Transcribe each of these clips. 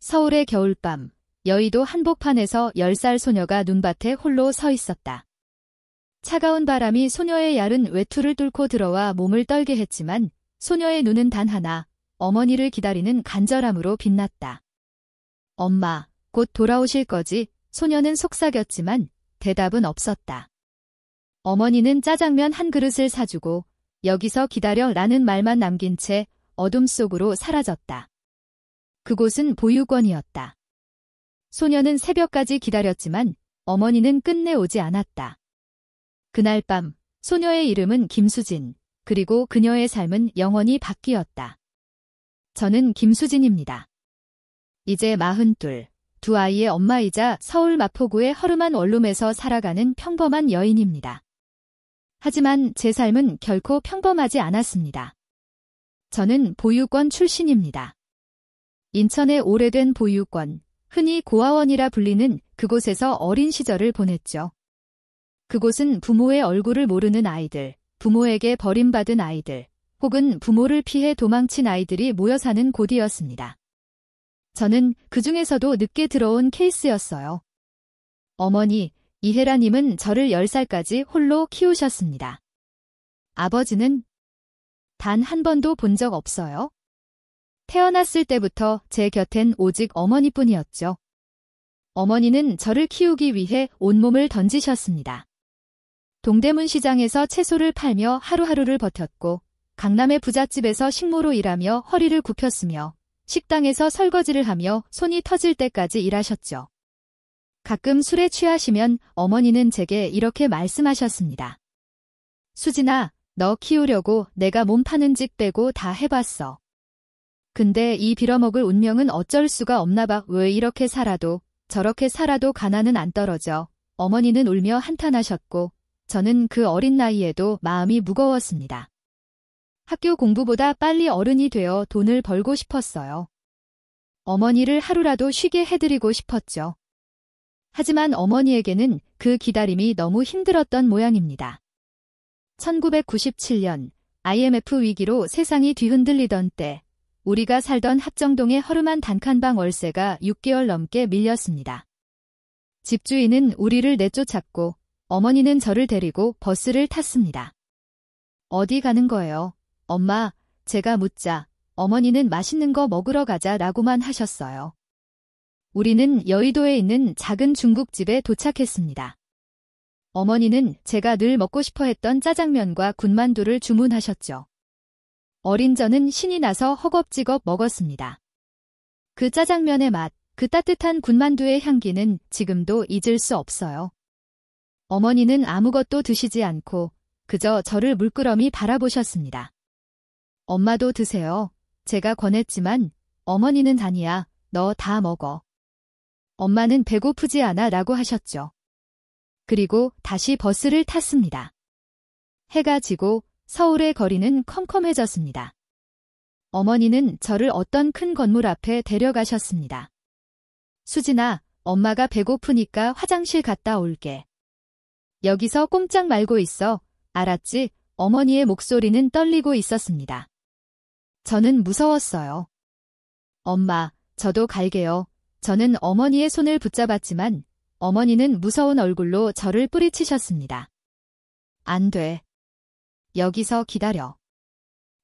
서울의 겨울밤, 여의도 한복판에서 10살 소녀가 눈밭에 홀로 서 있었다. 차가운 바람이 소녀의 얇은 외투를 뚫고 들어와 몸을 떨게 했지만 소녀의 눈은 단 하나, 어머니를 기다리는 간절함으로 빛났다. 엄마, 곧 돌아오실 거지? 소녀는 속삭였지만 대답은 없었다. 어머니는 짜장면 한 그릇을 사주고 여기서 기다려 라는 말만 남긴 채 어둠 속으로 사라졌다. 그곳은 보육원이었다. 소녀는 새벽까지 기다렸지만 어머니는 끝내 오지 않았다. 그날 밤 소녀의 이름은 김수진, 그리고 그녀의 삶은 영원히 바뀌었다. 저는 김수진입니다. 이제 42, 두 아이의 엄마이자 서울 마포구의 허름한 원룸에서 살아가는 평범한 여인입니다. 하지만 제 삶은 결코 평범하지 않았습니다. 저는 보육원 출신입니다. 인천의 오래된 보육원, 흔히 고아원이라 불리는 그곳에서 어린 시절을 보냈죠. 그곳은 부모의 얼굴을 모르는 아이들, 부모에게 버림받은 아이들, 혹은 부모를 피해 도망친 아이들이 모여 사는 곳이었습니다. 저는 그 중에서도 늦게 들어온 케이스였어요. 어머니, 이혜라님은 저를 10살까지 홀로 키우셨습니다. 아버지는 단 한 번도 본 적 없어요. 태어났을 때부터 제 곁엔 오직 어머니뿐이었죠. 어머니는 저를 키우기 위해 온몸을 던지셨습니다. 동대문 시장에서 채소를 팔며 하루하루를 버텼고, 강남의 부잣집에서 식모로 일하며 허리를 굽혔으며, 식당에서 설거지를 하며 손이 터질 때까지 일하셨죠. 가끔 술에 취하시면 어머니는 제게 이렇게 말씀하셨습니다. 수진아, 너 키우려고 내가 몸 파는 집 빼고 다 해봤어. 근데 이 빌어먹을 운명은 어쩔 수가 없나 봐. 왜 이렇게 살아도 저렇게 살아도 가난은 안 떨어져. 어머니는 울며 한탄하셨고 저는 그 어린 나이에도 마음이 무거웠습니다. 학교 공부보다 빨리 어른이 되어 돈을 벌고 싶었어요. 어머니를 하루라도 쉬게 해드리고 싶었죠. 하지만 어머니에게는 그 기다림이 너무 힘들었던 모양입니다. 1997년 IMF 위기로 세상이 뒤흔들리던 때 우리가 살던 합정동의 허름한 단칸방 월세가 6개월 넘게 밀렸습니다. 집주인은 우리를 내쫓았고 어머니는 저를 데리고 버스를 탔습니다. 어디 가는 거예요? 엄마, 제가 묻자 어머니는 맛있는 거 먹으러 가자라고만 하셨어요. 우리는 여의도에 있는 작은 중국집에 도착했습니다. 어머니는 제가 늘 먹고 싶어 했던 짜장면과 군만두를 주문하셨죠. 어린 저는 신이 나서 허겁지겁 먹었습니다. 그 짜장면의 맛, 그 따뜻한 군만두의 향기는 지금도 잊을 수 없어요. 어머니는 아무것도 드시지 않고 그저 저를 물끄러미 바라보셨습니다. 엄마도 드세요. 제가 권했지만 어머니는 아니야, 너 다 먹어. 엄마는 배고프지 않아 라고 하셨죠. 그리고 다시 버스를 탔습니다. 해가 지고 서울의 거리는 컴컴해졌습니다. 어머니는 저를 어떤 큰 건물 앞에 데려가셨습니다. 수진아, 엄마가 배고프니까 화장실 갔다 올게. 여기서 꼼짝 말고 있어. 알았지? 어머니의 목소리는 떨리고 있었습니다. 저는 무서웠어요. 엄마, 저도 갈게요. 저는 어머니의 손을 붙잡았지만 어머니는 무서운 얼굴로 저를 뿌리치셨습니다. 안 돼. 여기서 기다려.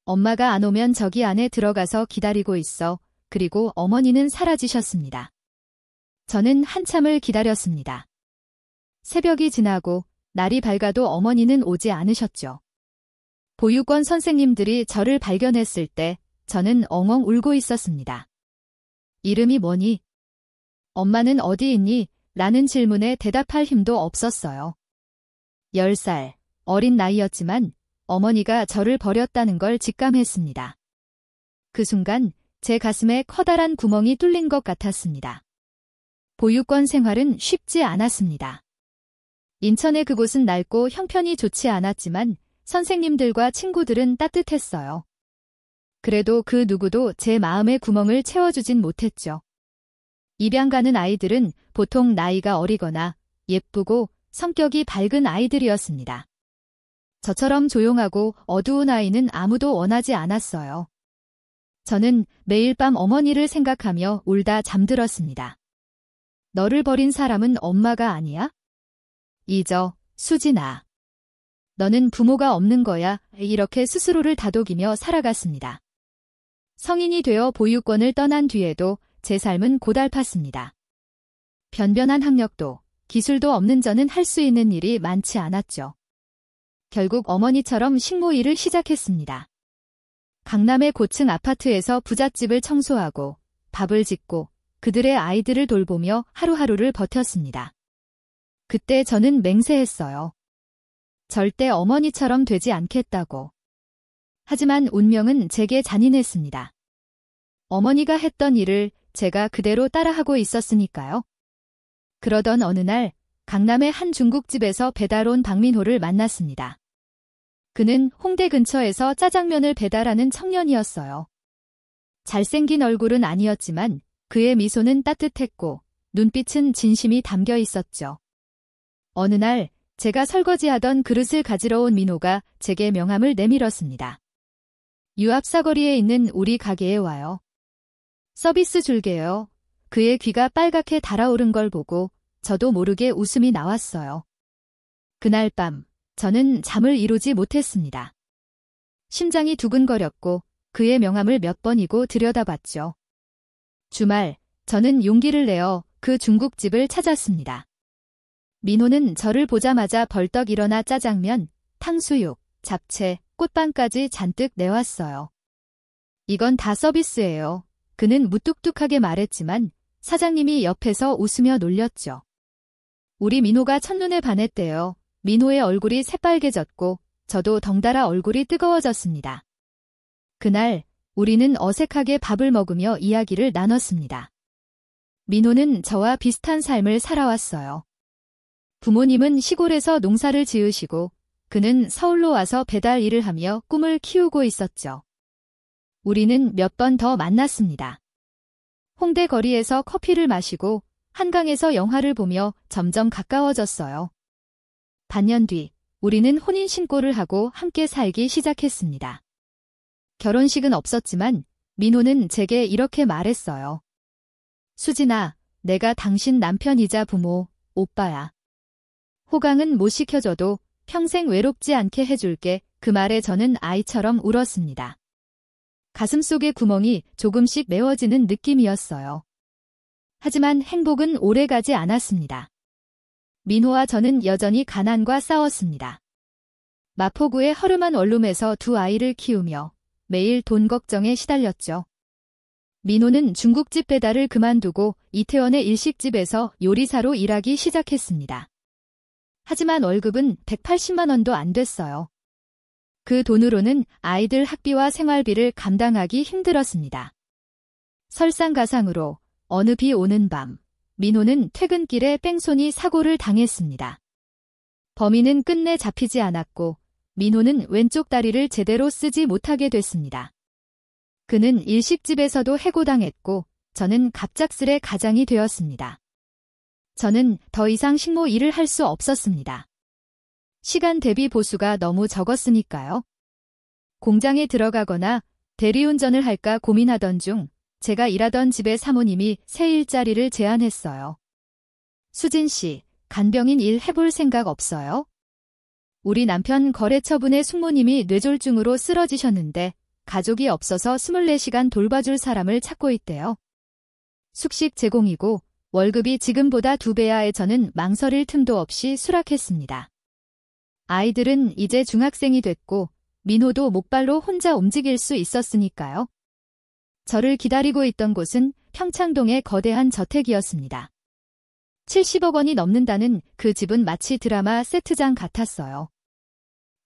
엄마가 안 오면 저기 안에 들어가서 기다리고 있어. 그리고 어머니는 사라지셨습니다. 저는 한참을 기다렸습니다. 새벽이 지나고 날이 밝아도 어머니는 오지 않으셨죠. 보육원 선생님들이 저를 발견했을 때 저는 엉엉 울고 있었습니다. 이름이 뭐니? 엄마는 어디 있니? 라는 질문에 대답할 힘도 없었어요. 10살, 어린 나이였지만 어머니가 저를 버렸다는 걸 직감했습니다. 그 순간 제 가슴에 커다란 구멍이 뚫린 것 같았습니다. 보육원 생활은 쉽지 않았습니다. 인천의 그곳은 낡고 형편이 좋지 않았지만 선생님들과 친구들은 따뜻했어요. 그래도 그 누구도 제 마음의 구멍을 채워주진 못했죠. 입양 가는 아이들은 보통 나이가 어리거나 예쁘고 성격이 밝은 아이들이었습니다. 저처럼 조용하고 어두운 아이는 아무도 원하지 않았어요. 저는 매일 밤 어머니를 생각하며 울다 잠들었습니다. 너를 버린 사람은 엄마가 아니야? 잊어, 수진아. 너는 부모가 없는 거야. 이렇게 스스로를 다독이며 살아갔습니다. 성인이 되어 보육원을 떠난 뒤에도 제 삶은 고달팠습니다. 변변한 학력도, 기술도 없는 저는 할 수 있는 일이 많지 않았죠. 결국 어머니처럼 식모 일을 시작했습니다. 강남의 고층 아파트에서 부잣집을 청소하고 밥을 짓고 그들의 아이들을 돌보며 하루하루를 버텼습니다. 그때 저는 맹세했어요. 절대 어머니처럼 되지 않겠다고. 하지만 운명은 제게 잔인했습니다. 어머니가 했던 일을 제가 그대로 따라하고 있었으니까요. 그러던 어느 날 강남의 한 중국집에서 배달 온 박민호를 만났습니다. 그는 홍대 근처에서 짜장면을 배달하는 청년이었어요. 잘생긴 얼굴은 아니었지만 그의 미소는 따뜻했고 눈빛은 진심이 담겨 있었죠. 어느 날 제가 설거지하던 그릇을 가지러 온 민호가 제게 명함을 내밀었습니다. 유 앞 사거리에 있는 우리 가게에 와요. 서비스 줄게요. 그의 귀가 빨갛게 달아오른 걸 보고 저도 모르게 웃음이 나왔어요. 그날 밤 저는 잠을 이루지 못했습니다. 심장이 두근거렸고 그의 명함을 몇 번이고 들여다봤죠. 주말 저는 용기를 내어 그 중국집을 찾았습니다. 민호는 저를 보자마자 벌떡 일어나 짜장면, 탕수육, 잡채, 꽃빵까지 잔뜩 내왔어요. 이건 다 서비스예요. 그는 무뚝뚝하게 말했지만 사장님이 옆에서 웃으며 놀렸죠. 우리 민호가 첫눈에 반했대요. 민호의 얼굴이 새빨개졌고 저도 덩달아 얼굴이 뜨거워졌습니다. 그날 우리는 어색하게 밥을 먹으며 이야기를 나눴습니다. 민호는 저와 비슷한 삶을 살아왔어요. 부모님은 시골에서 농사를 지으시고 그는 서울로 와서 배달 일을 하며 꿈을 키우고 있었죠. 우리는 몇 번 더 만났습니다. 홍대 거리에서 커피를 마시고 한강에서 영화를 보며 점점 가까워졌어요. 반년 뒤 우리는 혼인신고를 하고 함께 살기 시작했습니다. 결혼식은 없었지만 민호는 제게 이렇게 말했어요. 수진아, 내가 당신 남편이자 부모, 오빠야. 호강은 못 시켜줘도 평생 외롭지 않게 해줄게. 그 말에 저는 아이처럼 울었습니다. 가슴속의 구멍이 조금씩 메워지는 느낌이었어요. 하지만 행복은 오래가지 않았습니다. 민호와 저는 여전히 가난과 싸웠습니다. 마포구의 허름한 원룸에서 두 아이를 키우며 매일 돈 걱정에 시달렸죠. 민호는 중국집 배달을 그만두고 이태원의 일식집에서 요리사로 일하기 시작했습니다. 하지만 월급은 180만 원도 안 됐어요. 그 돈으로는 아이들 학비와 생활비를 감당하기 힘들었습니다. 설상가상으로 어느 비 오는 밤, 민호는 퇴근길에 뺑소니 사고를 당했습니다. 범인은 끝내 잡히지 않았고 민호는 왼쪽 다리를 제대로 쓰지 못하게 됐습니다. 그는 일식집에서도 해고당했고 저는 갑작스레 가장이 되었습니다. 저는 더 이상 식모 일을 할 수 없었습니다. 시간 대비 보수가 너무 적었으니까요. 공장에 들어가거나 대리운전을 할까 고민하던 중 제가 일하던 집의 사모님이 새 일자리를 제안했어요. 수진 씨, 간병인 일 해볼 생각 없어요? 우리 남편 거래처분의 숙모님이 뇌졸중으로 쓰러지셨는데 가족이 없어서 24시간 돌봐줄 사람을 찾고 있대요. 숙식 제공이고 월급이 지금보다 2배야에 저는 망설일 틈도 없이 수락했습니다. 아이들은 이제 중학생이 됐고 민호도 목발로 혼자 움직일 수 있었으니까요. 저를 기다리고 있던 곳은 평창동의 거대한 저택이었습니다. 70억 원이 넘는다는 그 집은 마치 드라마 세트장 같았어요.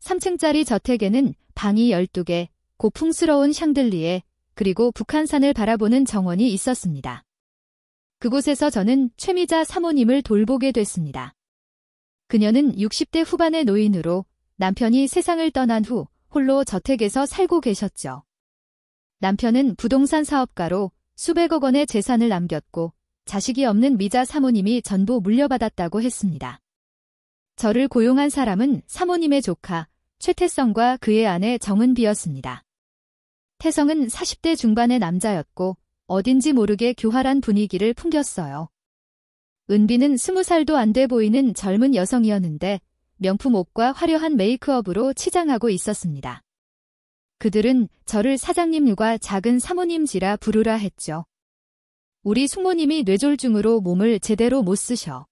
3층짜리 저택에는 방이 12개, 고풍스러운 샹들리에, 그리고 북한산을 바라보는 정원이 있었습니다. 그곳에서 저는 최미자 사모님을 돌보게 됐습니다. 그녀는 60대 후반의 노인으로 남편이 세상을 떠난 후 홀로 저택에서 살고 계셨죠. 남편은 부동산 사업가로 수백억 원의 재산을 남겼고 자식이 없는 미자 사모님이 전부 물려받았다고 했습니다. 저를 고용한 사람은 사모님의 조카 최태성과 그의 아내 정은비였습니다. 태성은 40대 중반의 남자였고 어딘지 모르게 교활한 분위기를 풍겼어요. 은비는 20살도 안 돼 보이는 젊은 여성이었는데 명품 옷과 화려한 메이크업으로 치장하고 있었습니다. 그들은 저를 사장님과 작은 사모님지라 부르라 했죠. 우리 숙모님이 뇌졸중으로 몸을 제대로 못 쓰셔.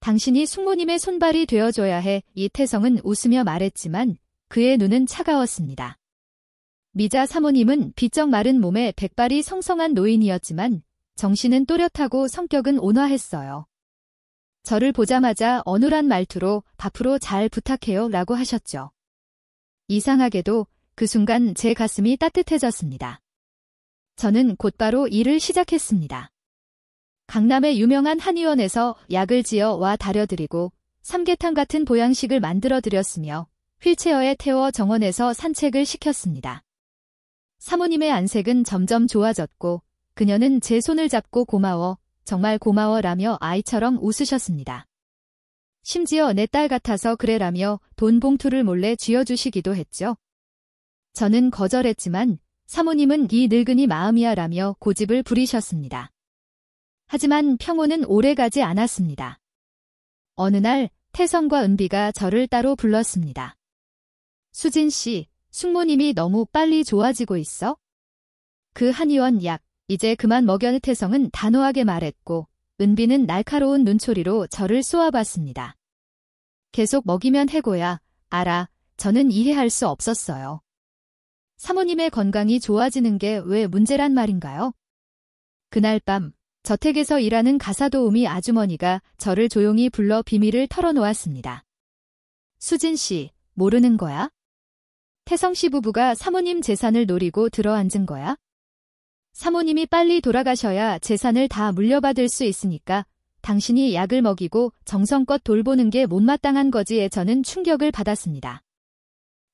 당신이 숙모님의 손발이 되어줘야 해. 이태성은 웃으며 말했지만 그의 눈은 차가웠습니다. 미자 사모님은 비쩍 마른 몸에 백발이 성성한 노인이었지만 정신은 또렷하고 성격은 온화했어요. 저를 보자마자 어눌한 말투로 앞으로 잘 부탁해요 라고 하셨죠. 이상하게도 그 순간 제 가슴이 따뜻해졌습니다. 저는 곧바로 일을 시작했습니다. 강남의 유명한 한의원에서 약을 지어 와 다려드리고 삼계탕 같은 보양식을 만들어드렸으며 휠체어에 태워 정원에서 산책을 시켰습니다. 사모님의 안색은 점점 좋아졌고 그녀는 제 손을 잡고 고마워, 정말 고마워라며 아이처럼 웃으셨습니다. 심지어 내 딸 같아서 그래라며 돈 봉투를 몰래 쥐어주시기도 했죠. 저는 거절했지만 사모님은 이 늙은이 마음이야라며 고집을 부리셨습니다. 하지만 평온은 오래가지 않았습니다. 어느 날 태성과 은비가 저를 따로 불렀습니다. 수진 씨, 숙모님이 너무 빨리 좋아지고 있어? 그 한의원 약, 이제 그만 먹여. 태성은 단호하게 말했고 은비는 날카로운 눈초리로 저를 쏘아봤습니다. 계속 먹이면 해고야. 알아. 저는 이해할 수 없었어요. 사모님의 건강이 좋아지는 게 왜 문제란 말인가요? 그날 밤 저택에서 일하는 가사도우미 아주머니가 저를 조용히 불러 비밀을 털어놓았습니다. 수진 씨, 모르는 거야? 태성 씨 부부가 사모님 재산을 노리고 들어앉은 거야? 사모님이 빨리 돌아가셔야 재산을 다 물려받을 수 있으니까 당신이 약을 먹이고 정성껏 돌보는 게 못마땅한 거지에. 저는 충격을 받았습니다.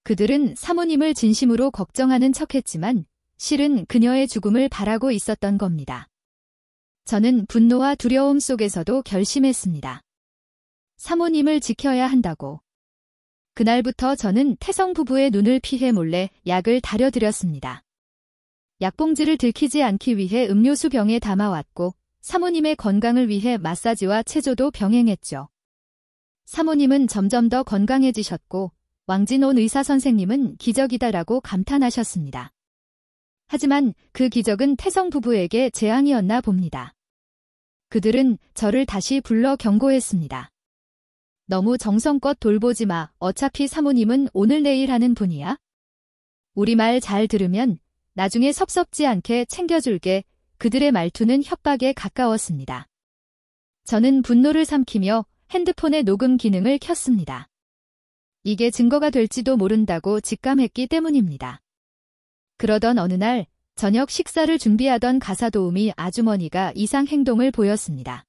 그들은 사모님을 진심으로 걱정하는 척했지만 실은 그녀의 죽음을 바라고 있었던 겁니다. 저는 분노와 두려움 속에서도 결심했습니다. 사모님을 지켜야 한다고. 그날부터 저는 태성 부부의 눈을 피해 몰래 약을 다려드렸습니다. 약봉지를 들키지 않기 위해 음료수 병에 담아왔고 사모님의 건강을 위해 마사지와 체조도 병행했죠. 사모님은 점점 더 건강해지셨고 왕진온 의사 선생님은 기적이다라고 감탄하셨습니다. 하지만 그 기적은 태성 부부에게 재앙이었나 봅니다. 그들은 저를 다시 불러 경고했습니다. 너무 정성껏 돌보지 마. 어차피 사모님은 오늘 내일 하는 분이야. 우리 말 잘 들으면 나중에 섭섭지 않게 챙겨줄게. 그들의 말투는 협박에 가까웠습니다. 저는 분노를 삼키며 핸드폰의 녹음 기능을 켰습니다. 이게 증거가 될지도 모른다고 직감했기 때문입니다. 그러던 어느 날 저녁 식사를 준비하던 가사도우미 아주머니가 이상 행동을 보였습니다.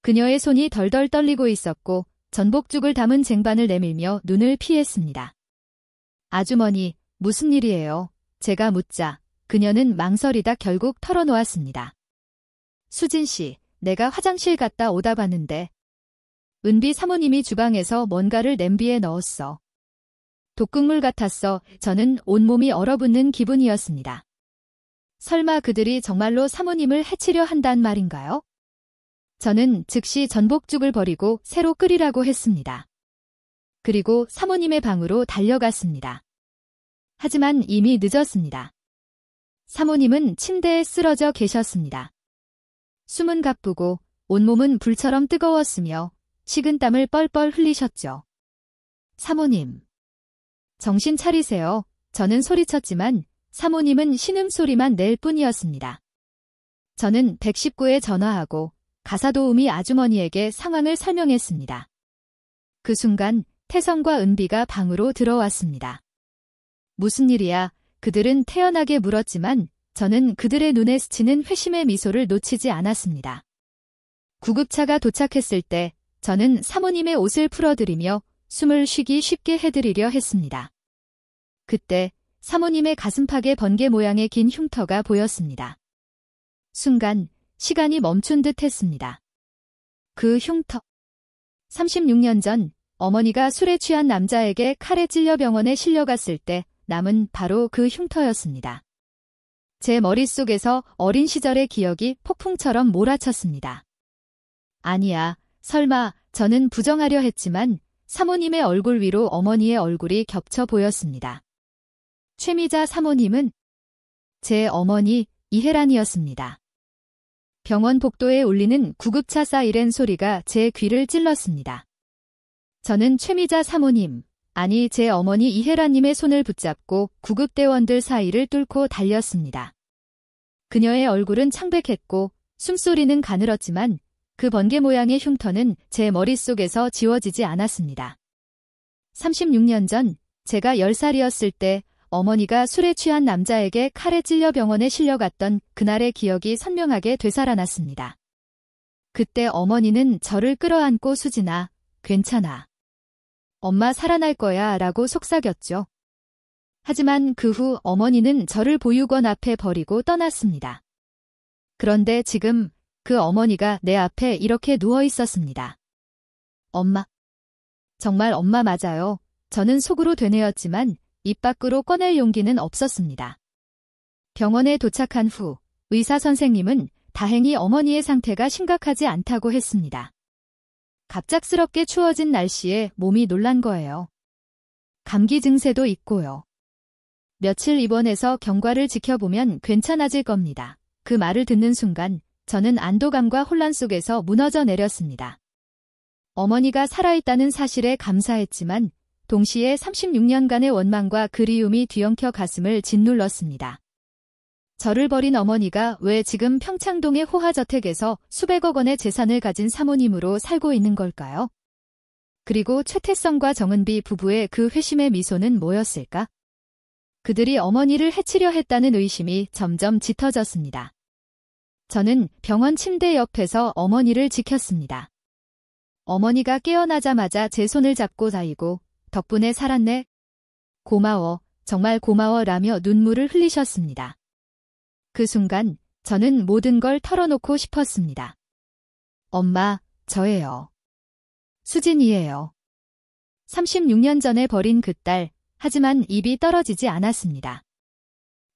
그녀의 손이 덜덜 떨리고 있었고 전복죽을 담은 쟁반을 내밀며 눈을 피했습니다. 아주머니, 무슨 일이에요? 제가 묻자 그녀는 망설이다 결국 털어놓았습니다. 수진 씨, 내가 화장실 갔다 오다 봤는데 은비 사모님이 주방에서 뭔가를 냄비에 넣었어. 독극물 같았어. 저는 온몸이 얼어붙는 기분이었습니다. 설마 그들이 정말로 사모님을 해치려 한단 말인가요? 저는 즉시 전복죽을 버리고 새로 끓이라고 했습니다. 그리고 사모님의 방으로 달려갔습니다. 하지만 이미 늦었습니다. 사모님은 침대에 쓰러져 계셨습니다. 숨은 가쁘고 온몸은 불처럼 뜨거웠으며 식은땀을 뻘뻘 흘리셨죠. 사모님. 정신 차리세요. 저는 소리쳤지만 사모님은 신음소리만 낼 뿐이었습니다. 저는 119에 전화하고 가사도우미 아주머니에게 상황을 설명했습니다. 그 순간 태성과 은비가 방으로 들어왔습니다. 무슨 일이야? 그들은 태연하게 물었지만 저는 그들의 눈에 스치는 회심의 미소를 놓치지 않았습니다. 구급차가 도착했을 때 저는 사모님의 옷을 풀어드리며 숨을 쉬기 쉽게 해드리려 했습니다. 그때 사모님의 가슴팍에 번개 모양의 긴 흉터가 보였습니다. 순간 시간이 멈춘 듯 했습니다. 그 흉터. 36년 전 어머니가 술에 취한 남자에게 칼에 찔려 병원에 실려갔을 때 남은 바로 그 흉터였습니다. 제 머릿속에서 어린 시절의 기억이 폭풍처럼 몰아쳤습니다. 아니야, 설마, 저는 부정하려 했지만 사모님의 얼굴 위로 어머니의 얼굴이 겹쳐 보였습니다. 최미자 사모님은 제 어머니 이혜란이었습니다. 병원 복도에 울리는 구급차 사이렌 소리가 제 귀를 찔렀습니다. 저는 최미자 사모님, 아니 제 어머니 이혜란님의 손을 붙잡고 구급대원들 사이를 뚫고 달렸습니다. 그녀의 얼굴은 창백했고 숨소리는 가늘었지만 그 번개 모양의 흉터는 제 머릿속에서 지워지지 않았습니다. 36년 전 제가 10살이었을 때 어머니가 술에 취한 남자에게 칼에 찔려 병원에 실려갔던 그날의 기억이 선명하게 되살아났습니다. 그때 어머니는 저를 끌어안고 수진아, 괜찮아. 엄마 살아날 거야 라고 속삭였죠. 하지만 그 후 어머니는 저를 보육원 앞에 버리고 떠났습니다. 그런데 지금 그 어머니가 내 앞에 이렇게 누워 있었습니다. 엄마. 정말 엄마 맞아요. 저는 속으로 되뇌었지만 입 밖으로 꺼낼 용기는 없었습니다. 병원에 도착한 후 의사 선생님은 다행히 어머니의 상태가 심각하지 않다고 했습니다. 갑작스럽게 추워진 날씨에 몸이 놀란 거예요. 감기 증세도 있고요. 며칠 입원해서 경과를 지켜보면 괜찮아질 겁니다. 그 말을 듣는 순간 저는 안도감과 혼란 속에서 무너져 내렸습니다. 어머니가 살아있다는 사실에 감사했지만 동시에 36년간의 원망과 그리움이 뒤엉켜 가슴을 짓눌렀습니다. 저를 버린 어머니가 왜 지금 평창동의 호화저택에서 수백억 원의 재산을 가진 사모님으로 살고 있는 걸까요? 그리고 최태성과 정은비 부부의 그 회심의 미소는 뭐였을까? 그들이 어머니를 해치려 했다는 의심이 점점 짙어졌습니다. 저는 병원 침대 옆에서 어머니를 지켰습니다. 어머니가 깨어나자마자 제 손을 잡고 다이고 덕분에 살았네. 고마워, 정말 고마워 라며 눈물을 흘리셨습니다. 그 순간 저는 모든 걸 털어놓고 싶었습니다. 엄마, 저예요. 수진이에요. 36년 전에 버린 그 딸, 하지만 입이 떨어지지 않았습니다.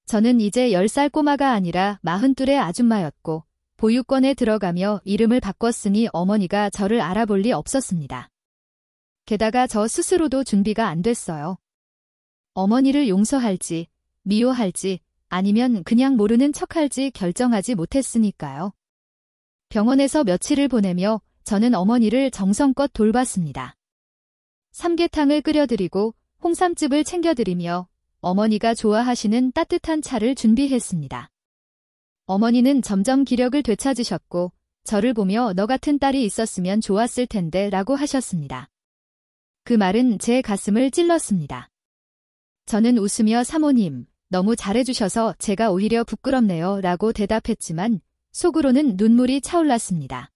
저는 이제 10살 꼬마가 아니라 40의 아줌마였고 보육원에 들어가며 이름을 바꿨으니 어머니가 저를 알아볼 리 없었습니다. 게다가 저 스스로도 준비가 안 됐어요. 어머니를 용서할지, 미워할지, 아니면 그냥 모르는 척할지 결정하지 못했으니까요. 병원에서 며칠을 보내며 저는 어머니를 정성껏 돌봤습니다. 삼계탕을 끓여드리고 홍삼즙을 챙겨드리며 어머니가 좋아하시는 따뜻한 차를 준비했습니다. 어머니는 점점 기력을 되찾으셨고 저를 보며 너 같은 딸이 있었으면 좋았을 텐데 라고 하셨습니다. 그 말은 제 가슴을 찔렀습니다. 저는 웃으며 사모님, 너무 잘해주셔서 제가 오히려 부끄럽네요 라고 대답했지만 속으로는 눈물이 차올랐습니다.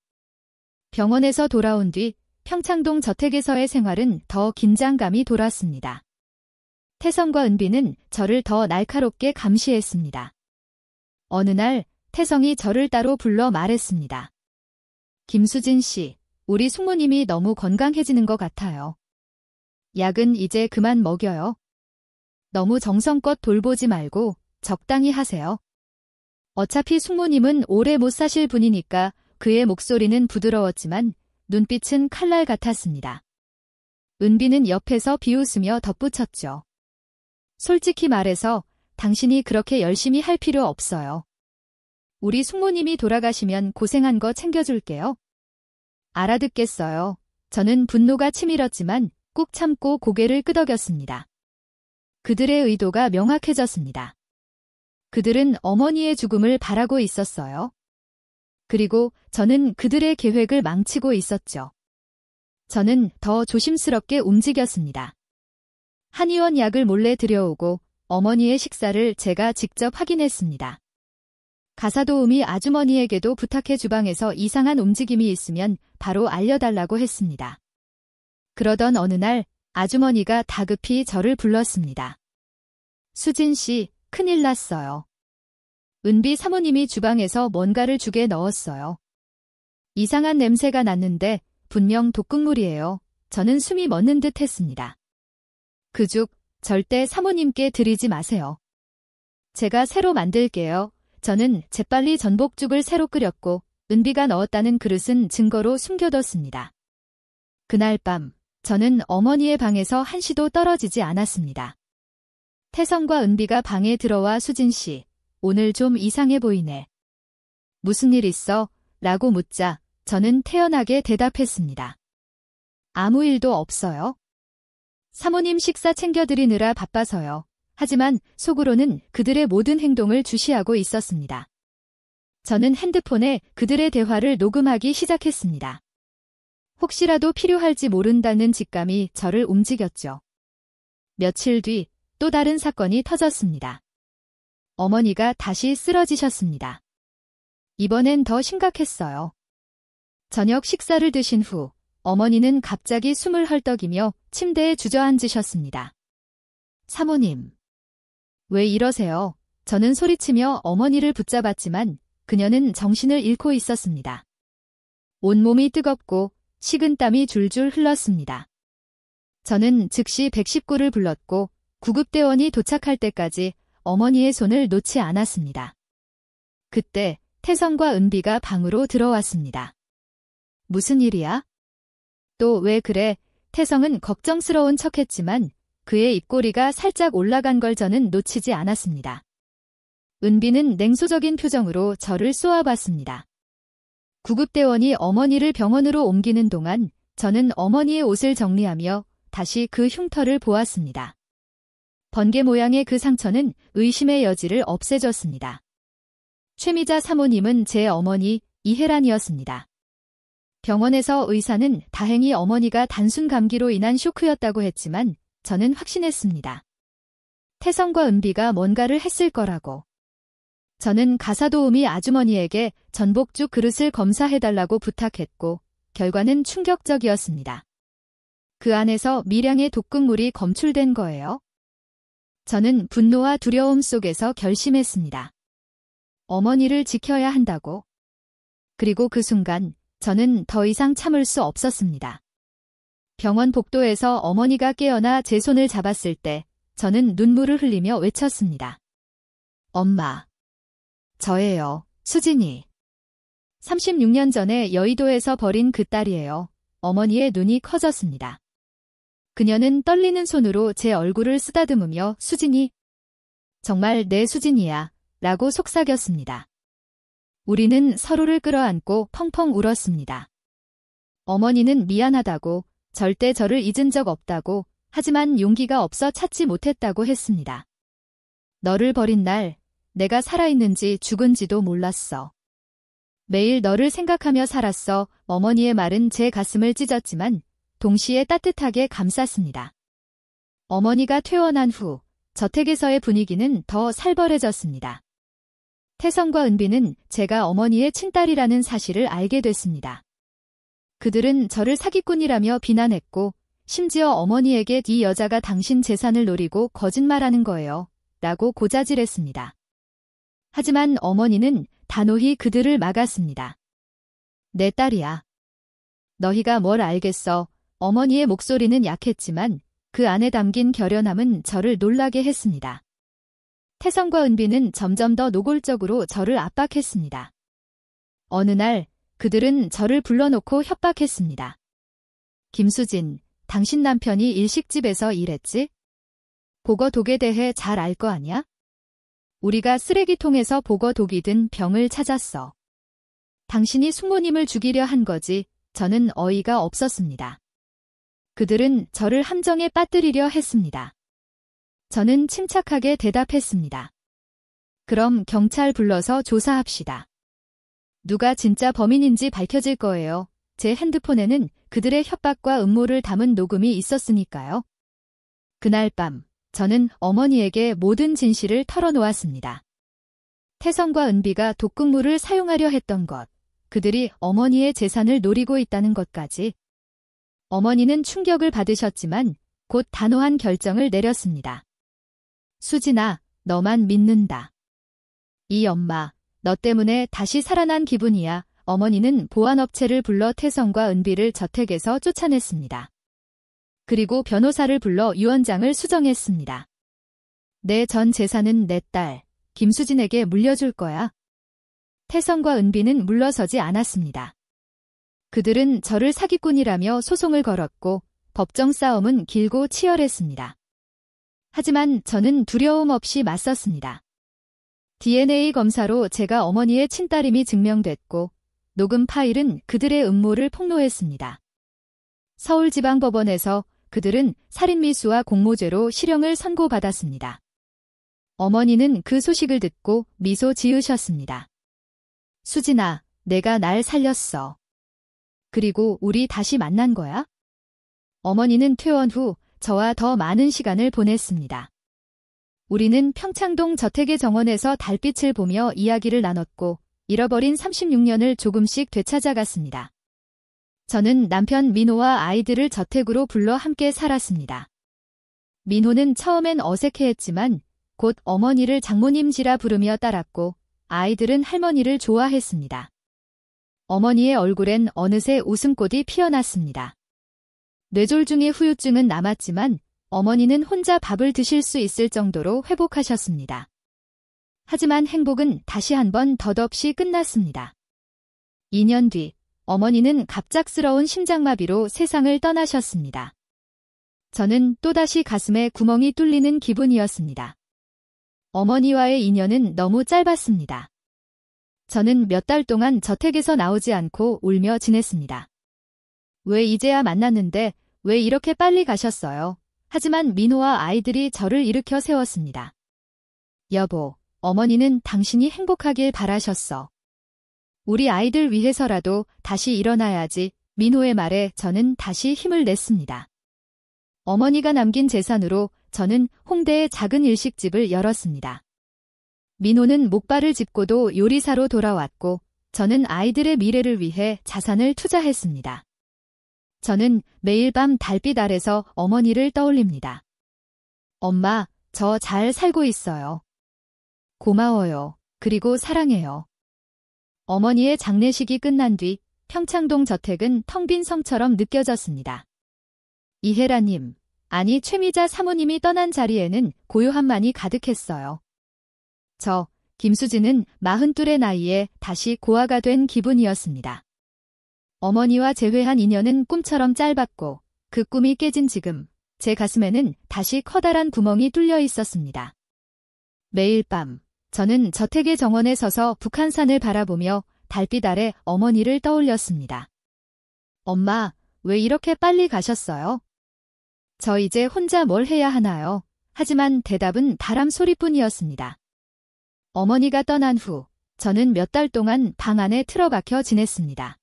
병원에서 돌아온 뒤 평창동 저택에서의 생활은 더 긴장감이 돌았습니다. 태성과 은비는 저를 더 날카롭게 감시했습니다. 어느 날 태성이 저를 따로 불러 말했습니다. 김수진 씨, 우리 숙모님이 너무 건강해지는 것 같아요. 약은 이제 그만 먹여요. 너무 정성껏 돌보지 말고 적당히 하세요. 어차피 숙모님은 오래 못 사실 분이니까 그의 목소리는 부드러웠지만 눈빛은 칼날 같았습니다. 은비는 옆에서 비웃으며 덧붙였죠. 솔직히 말해서 당신이 그렇게 열심히 할 필요 없어요. 우리 숙모님이 돌아가시면 고생한 거 챙겨줄게요. 알아듣겠어요. 저는 분노가 치밀었지만 꾹 참고 고개를 끄덕였습니다. 그들의 의도가 명확해졌습니다. 그들은 어머니의 죽음을 바라고 있었어요. 그리고 저는 그들의 계획을 망치고 있었죠. 저는 더 조심스럽게 움직였습니다. 한의원 약을 몰래 들여오고 어머니의 식사를 제가 직접 확인했습니다. 가사도우미 아주머니에게도 부탁해 주방에서 이상한 움직임이 있으면 바로 알려달라고 했습니다. 그러던 어느 날 아주머니가 다급히 저를 불렀습니다. 수진 씨, 큰일 났어요. 은비 사모님이 주방에서 뭔가를 죽에 넣었어요. 이상한 냄새가 났는데 분명 독극물이에요. 저는 숨이 멎는 듯 했습니다. 그 죽, 절대 사모님께 드리지 마세요. 제가 새로 만들게요. 저는 재빨리 전복죽을 새로 끓였고 은비가 넣었다는 그릇은 증거로 숨겨뒀습니다. 그날 밤 저는 어머니의 방에서 한시도 떨어지지 않았습니다. 태성과 은비가 방에 들어와 수진 씨, 오늘 좀 이상해 보이네. 무슨 일 있어? 라고 묻자 저는 태연하게 대답했습니다. 아무 일도 없어요. 사모님 식사 챙겨드리느라 바빠서요. 하지만 속으로는 그들의 모든 행동을 주시하고 있었습니다. 저는 핸드폰에 그들의 대화를 녹음하기 시작했습니다. 혹시라도 필요할지 모른다는 직감이 저를 움직였죠. 며칠 뒤 또 다른 사건이 터졌습니다. 어머니가 다시 쓰러지셨습니다. 이번엔 더 심각했어요. 저녁 식사를 드신 후 어머니는 갑자기 숨을 헐떡이며 침대에 주저앉으셨습니다. 사모님, 왜 이러세요? 저는 소리치며 어머니를 붙잡았지만 그녀는 정신을 잃고 있었습니다. 온몸이 뜨겁고 식은땀이 줄줄 흘렀습니다. 저는 즉시 119를 불렀고 구급대원이 도착할 때까지 어머니의 손을 놓지 않았습니다. 그때 태성과 은비가 방으로 들어왔습니다. 무슨 일이야? 또 왜 그래? 태성은 걱정스러운 척했지만 그의 입꼬리가 살짝 올라간 걸 저는 놓치지 않았습니다. 은비는 냉소적인 표정으로 저를 쏘아봤습니다. 구급대원이 어머니를 병원으로 옮기는 동안 저는 어머니의 옷을 정리하며 다시 그 흉터를 보았습니다. 번개 모양의 그 상처는 의심의 여지를 없애줬습니다. 최미자 사모님은 제 어머니 이혜란이었습니다. 병원에서 의사는 다행히 어머니가 단순 감기로 인한 쇼크였다고 했지만 저는 확신했습니다. 태성과 은비가 뭔가를 했을 거라고. 저는 가사도우미 아주머니에게 전복죽 그릇을 검사해달라고 부탁했고 결과는 충격적이었습니다. 그 안에서 미량의 독극물이 검출된 거예요. 저는 분노와 두려움 속에서 결심했습니다. 어머니를 지켜야 한다고. 그리고 그 순간 저는 더 이상 참을 수 없었습니다. 병원 복도에서 어머니가 깨어나 제 손을 잡았을 때 저는 눈물을 흘리며 외쳤습니다. 엄마. 저예요, 수진이. 36년 전에 여의도에서 버린 그 딸이에요. 어머니의 눈이 커졌습니다. 그녀는 떨리는 손으로 제 얼굴을 쓰다듬으며 수진이, 정말 내 수진이야, 라고 속삭였습니다. 우리는 서로를 끌어안고 펑펑 울었습니다. 어머니는 미안하다고, 절대 저를 잊은 적 없다고, 하지만 용기가 없어 찾지 못했다고 했습니다. 너를 버린 날, 내가 살아있는지 죽은지도 몰랐어. 매일 너를 생각하며 살았어. 어머니의 말은 제 가슴을 찢었지만 동시에 따뜻하게 감쌌습니다. 어머니가 퇴원한 후 저택에서의 분위기는 더 살벌해졌습니다. 태성과 은비는 제가 어머니의 친딸이라는 사실을 알게 됐습니다. 그들은 저를 사기꾼이라며 비난했고 심지어 어머니에게 이 여자가 당신 재산을 노리고 거짓말하는 거예요. 라고 고자질했습니다. 하지만 어머니는 단호히 그들을 막았습니다. 내 딸이야. 너희가 뭘 알겠어. 어머니의 목소리는 약했지만 그 안에 담긴 결연함은 저를 놀라게 했습니다. 태성과 은비는 점점 더 노골적으로 저를 압박했습니다. 어느 날 그들은 저를 불러놓고 협박했습니다. 김수진, 당신 남편이 일식집에서 일했지? 보거 독에 대해 잘 알 거 아냐? 우리가 쓰레기통에서 보거 독이 든 병을 찾았어. 당신이 숙모님을 죽이려 한 거지. 저는 어이가 없었습니다. 그들은 저를 함정에 빠뜨리려 했습니다. 저는 침착하게 대답했습니다. 그럼 경찰 불러서 조사합시다. 누가 진짜 범인인지 밝혀질 거예요. 제 핸드폰에는 그들의 협박과 음모를 담은 녹음이 있었으니까요. 그날 밤 저는 어머니에게 모든 진실을 털어놓았습니다. 태성과 은비가 독극물을 사용하려 했던 것, 그들이 어머니의 재산을 노리고 있다는 것까지. 어머니는 충격을 받으셨지만 곧 단호한 결정을 내렸습니다. 수진아, 너만 믿는다. 이 엄마, 너 때문에 다시 살아난 기분이야. 어머니는 보안업체를 불러 태성과 은비를 저택에서 쫓아냈습니다. 그리고 변호사를 불러 유언장을 수정했습니다. 내 전 재산은 내 딸, 김수진에게 물려줄 거야. 태성과 은비는 물러서지 않았습니다. 그들은 저를 사기꾼이라며 소송을 걸었고 법정 싸움은 길고 치열했습니다. 하지만 저는 두려움 없이 맞섰습니다. DNA 검사로 제가 어머니의 친딸임이 증명됐고 녹음 파일은 그들의 음모를 폭로했습니다. 서울지방법원에서 그들은 살인미수와 공모죄로 실형을 선고받았습니다. 어머니는 그 소식을 듣고 미소 지으셨습니다. 수진아, 내가 날 살렸어. 그리고 우리 다시 만난 거야? 어머니는 퇴원 후 저와 더 많은 시간을 보냈습니다. 우리는 평창동 저택의 정원에서 달빛을 보며 이야기를 나눴고 잃어버린 36년을 조금씩 되찾아갔습니다. 저는 남편 민호와 아이들을 저택으로 불러 함께 살았습니다. 민호는 처음엔 어색해했지만 곧 어머니를 장모님지라 부르며 따랐고 아이들은 할머니를 좋아했습니다. 어머니의 얼굴엔 어느새 웃음꽃이 피어났습니다. 뇌졸중의 후유증은 남았지만 어머니는 혼자 밥을 드실 수 있을 정도로 회복하셨습니다. 하지만 행복은 다시 한번 덧없이 끝났습니다. 2년 뒤 어머니는 갑작스러운 심장마비로 세상을 떠나셨습니다. 저는 또다시 가슴에 구멍이 뚫리는 기분이었습니다. 어머니와의 인연은 너무 짧았습니다. 저는 몇 달 동안 저택에서 나오지 않고 울며 지냈습니다. 왜 이제야 만났는데 왜 이렇게 빨리 가셨어요? 하지만 민호와 아이들이 저를 일으켜 세웠습니다. 여보, 어머니는 당신이 행복하길 바라셨어. 우리 아이들 위해서라도 다시 일어나야지. 민호의 말에 저는 다시 힘을 냈습니다. 어머니가 남긴 재산으로 저는 홍대에 작은 일식집을 열었습니다. 민호는 목발을 짚고도 요리사로 돌아왔고 저는 아이들의 미래를 위해 자산을 투자했습니다. 저는 매일 밤 달빛 아래서 어머니를 떠올립니다. 엄마, 저 잘 살고 있어요. 고마워요. 그리고 사랑해요. 어머니의 장례식이 끝난 뒤 평창동 저택은 텅 빈 성처럼 느껴졌습니다. 이혜라님, 아니 최미자 사모님이 떠난 자리에는 고요함만이 가득했어요. 저, 김수진은 42의 나이에 다시 고아가 된 기분이었습니다. 어머니와 재회한 인연은 꿈처럼 짧았고 그 꿈이 깨진 지금 제 가슴에는 다시 커다란 구멍이 뚫려 있었습니다. 매일 밤 저는 저택의 정원에 서서 북한산을 바라보며 달빛 아래 어머니를 떠올렸습니다. 엄마, 왜 이렇게 빨리 가셨어요? 저 이제 혼자 뭘 해야 하나요? 하지만 대답은 바람 소리뿐이었습니다. 어머니가 떠난 후 저는 몇 달 동안 방 안에 틀어박혀 지냈습니다.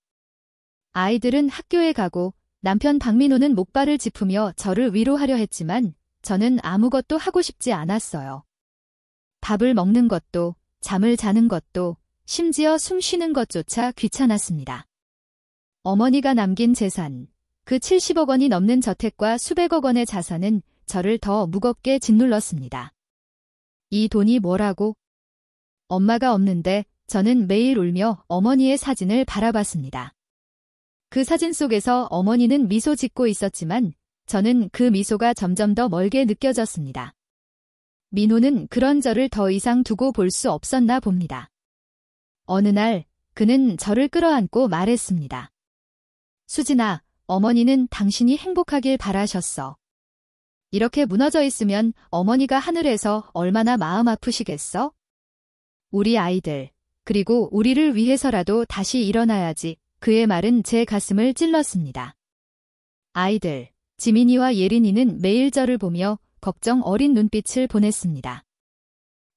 아이들은 학교에 가고 남편 박민호는 목발을 짚으며 저를 위로하려 했지만 저는 아무것도 하고 싶지 않았어요. 밥을 먹는 것도, 잠을 자는 것도, 심지어 숨 쉬는 것조차 귀찮았습니다. 어머니가 남긴 재산, 그 70억 원이 넘는 저택과 수백억 원의 자산은 저를 더 무겁게 짓눌렀습니다. 이 돈이 뭐라고? 엄마가 없는데 저는 매일 울며 어머니의 사진을 바라봤습니다. 그 사진 속에서 어머니는 미소 짓고 있었지만 저는 그 미소가 점점 더 멀게 느껴졌습니다. 민호는 그런 저를 더 이상 두고 볼 수 없었나 봅니다. 어느 날 그는 저를 끌어안고 말했습니다. 수진아, 어머니는 당신이 행복하길 바라셨어. 이렇게 무너져 있으면 어머니가 하늘에서 얼마나 마음 아프시겠어? 우리 아이들, 그리고 우리를 위해서라도 다시 일어나야지. 그의 말은 제 가슴을 찔렀습니다. 아이들, 지민이와 예린이는 매일 저를 보며 걱정 어린 눈빛을 보냈습니다.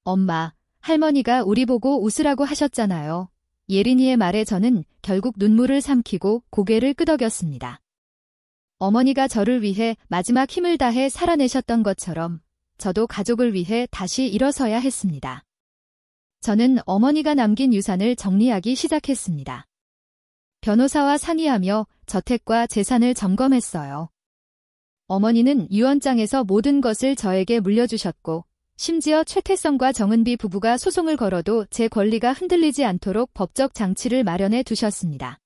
엄마, 할머니가 우리 보고 웃으라고 하셨잖아요. 예린이의 말에 저는 결국 눈물을 삼키고 고개를 끄덕였습니다. 어머니가 저를 위해 마지막 힘을 다해 살아내셨던 것처럼 저도 가족을 위해 다시 일어서야 했습니다. 저는 어머니가 남긴 유산을 정리하기 시작했습니다. 변호사와 상의하며 저택과 재산을 점검했어요. 어머니는 유언장에서 모든 것을 저에게 물려주셨고 심지어 최태성과 정은비 부부가 소송을 걸어도 제 권리가 흔들리지 않도록 법적 장치를 마련해 두셨습니다.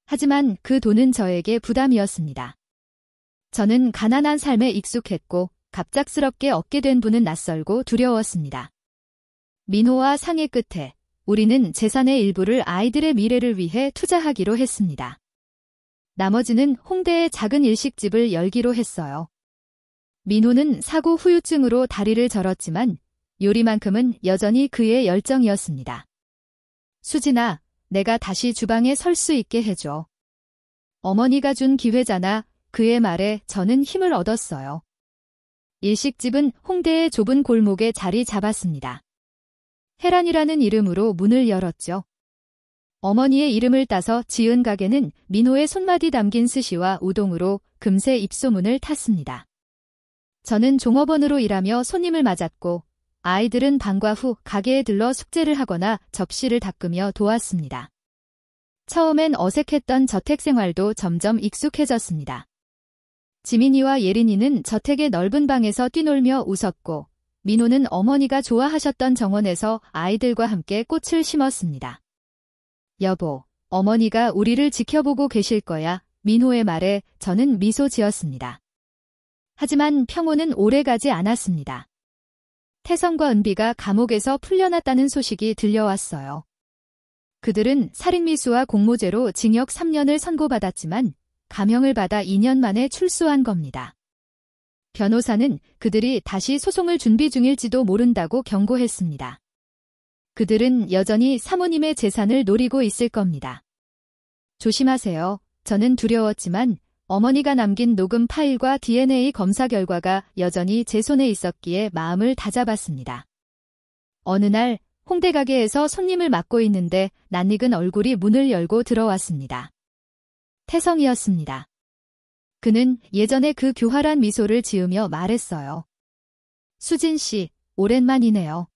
하지만 그 돈은 저에게 부담이었습니다. 저는 가난한 삶에 익숙했고 갑작스럽게 얻게 된 부는 낯설고 두려웠습니다. 민호와 상의 끝에 우리는 재산의 일부를 아이들의 미래를 위해 투자하기로 했습니다. 나머지는 홍대의 작은 일식집을 열기로 했어요. 민호는 사고 후유증으로 다리를 절었지만 요리만큼은 여전히 그의 열정이었습니다. 수진아, 내가 다시 주방에 설 수 있게 해줘. 어머니가 준 기회잖아. 그의 말에 저는 힘을 얻었어요. 일식집은 홍대의 좁은 골목에 자리 잡았습니다. 혜란이라는 이름으로 문을 열었죠. 어머니의 이름을 따서 지은 가게는 민호의 손맛이 담긴 스시와 우동으로 금세 입소문을 탔습니다. 저는 종업원으로 일하며 손님을 맞았고 아이들은 방과 후 가게에 들러 숙제를 하거나 접시를 닦으며 도왔습니다. 처음엔 어색했던 저택생활도 점점 익숙해졌습니다. 지민이와 예린이는 저택의 넓은 방에서 뛰놀며 웃었고 민호는 어머니가 좋아하셨던 정원에서 아이들과 함께 꽃을 심었습니다. 여보, 어머니가 우리를 지켜보고 계실 거야. 민호의 말에 저는 미소 지었습니다. 하지만 평온은 오래가지 않았습니다. 태성과 은비가 감옥에서 풀려났다는 소식이 들려왔어요. 그들은 살인미수와 공모죄로 징역 3년을 선고받았지만 감형을 받아 2년 만에 출소한 겁니다. 변호사는 그들이 다시 소송을 준비 중일지도 모른다고 경고했습니다. 그들은 여전히 사모님의 재산을 노리고 있을 겁니다. 조심하세요. 저는 두려웠지만 어머니가 남긴 녹음 파일과 DNA 검사 결과가 여전히 제 손에 있었기에 마음을 다잡았습니다. 어느 날 홍대 가게에서 손님을 맡고 있는데 낯익은 얼굴이 문을 열고 들어왔습니다. 태성이었습니다. 그는 예전에 그 교활한 미소를 지으며 말했어요. 수진 씨, 오랜만이네요.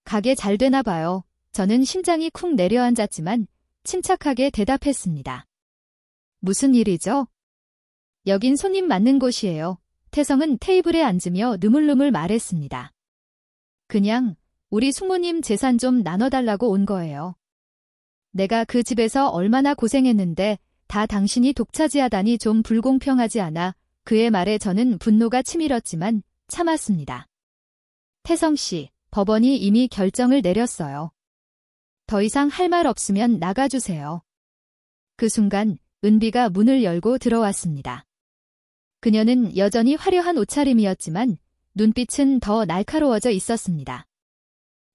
가게 잘 되나 봐요. 저는 심장이 쿵 내려앉았지만 침착하게 대답했습니다. 무슨 일이죠? 여긴 손님 맞는 곳이에요. 태성은 테이블에 앉으며 느물느물 말했습니다. 그냥 우리 숙모님 재산 좀 나눠달라고 온 거예요. 내가 그 집에서 얼마나 고생했는데 다 당신이 독차지하다니 좀 불공평하지 않아. 그의 말에 저는 분노가 치밀었지만 참았습니다. 태성 씨, 법원이 이미 결정을 내렸어요. 더 이상 할 말 없으면 나가주세요. 그 순간 은비가 문을 열고 들어왔습니다. 그녀는 여전히 화려한 옷차림이었지만 눈빛은 더 날카로워져 있었습니다.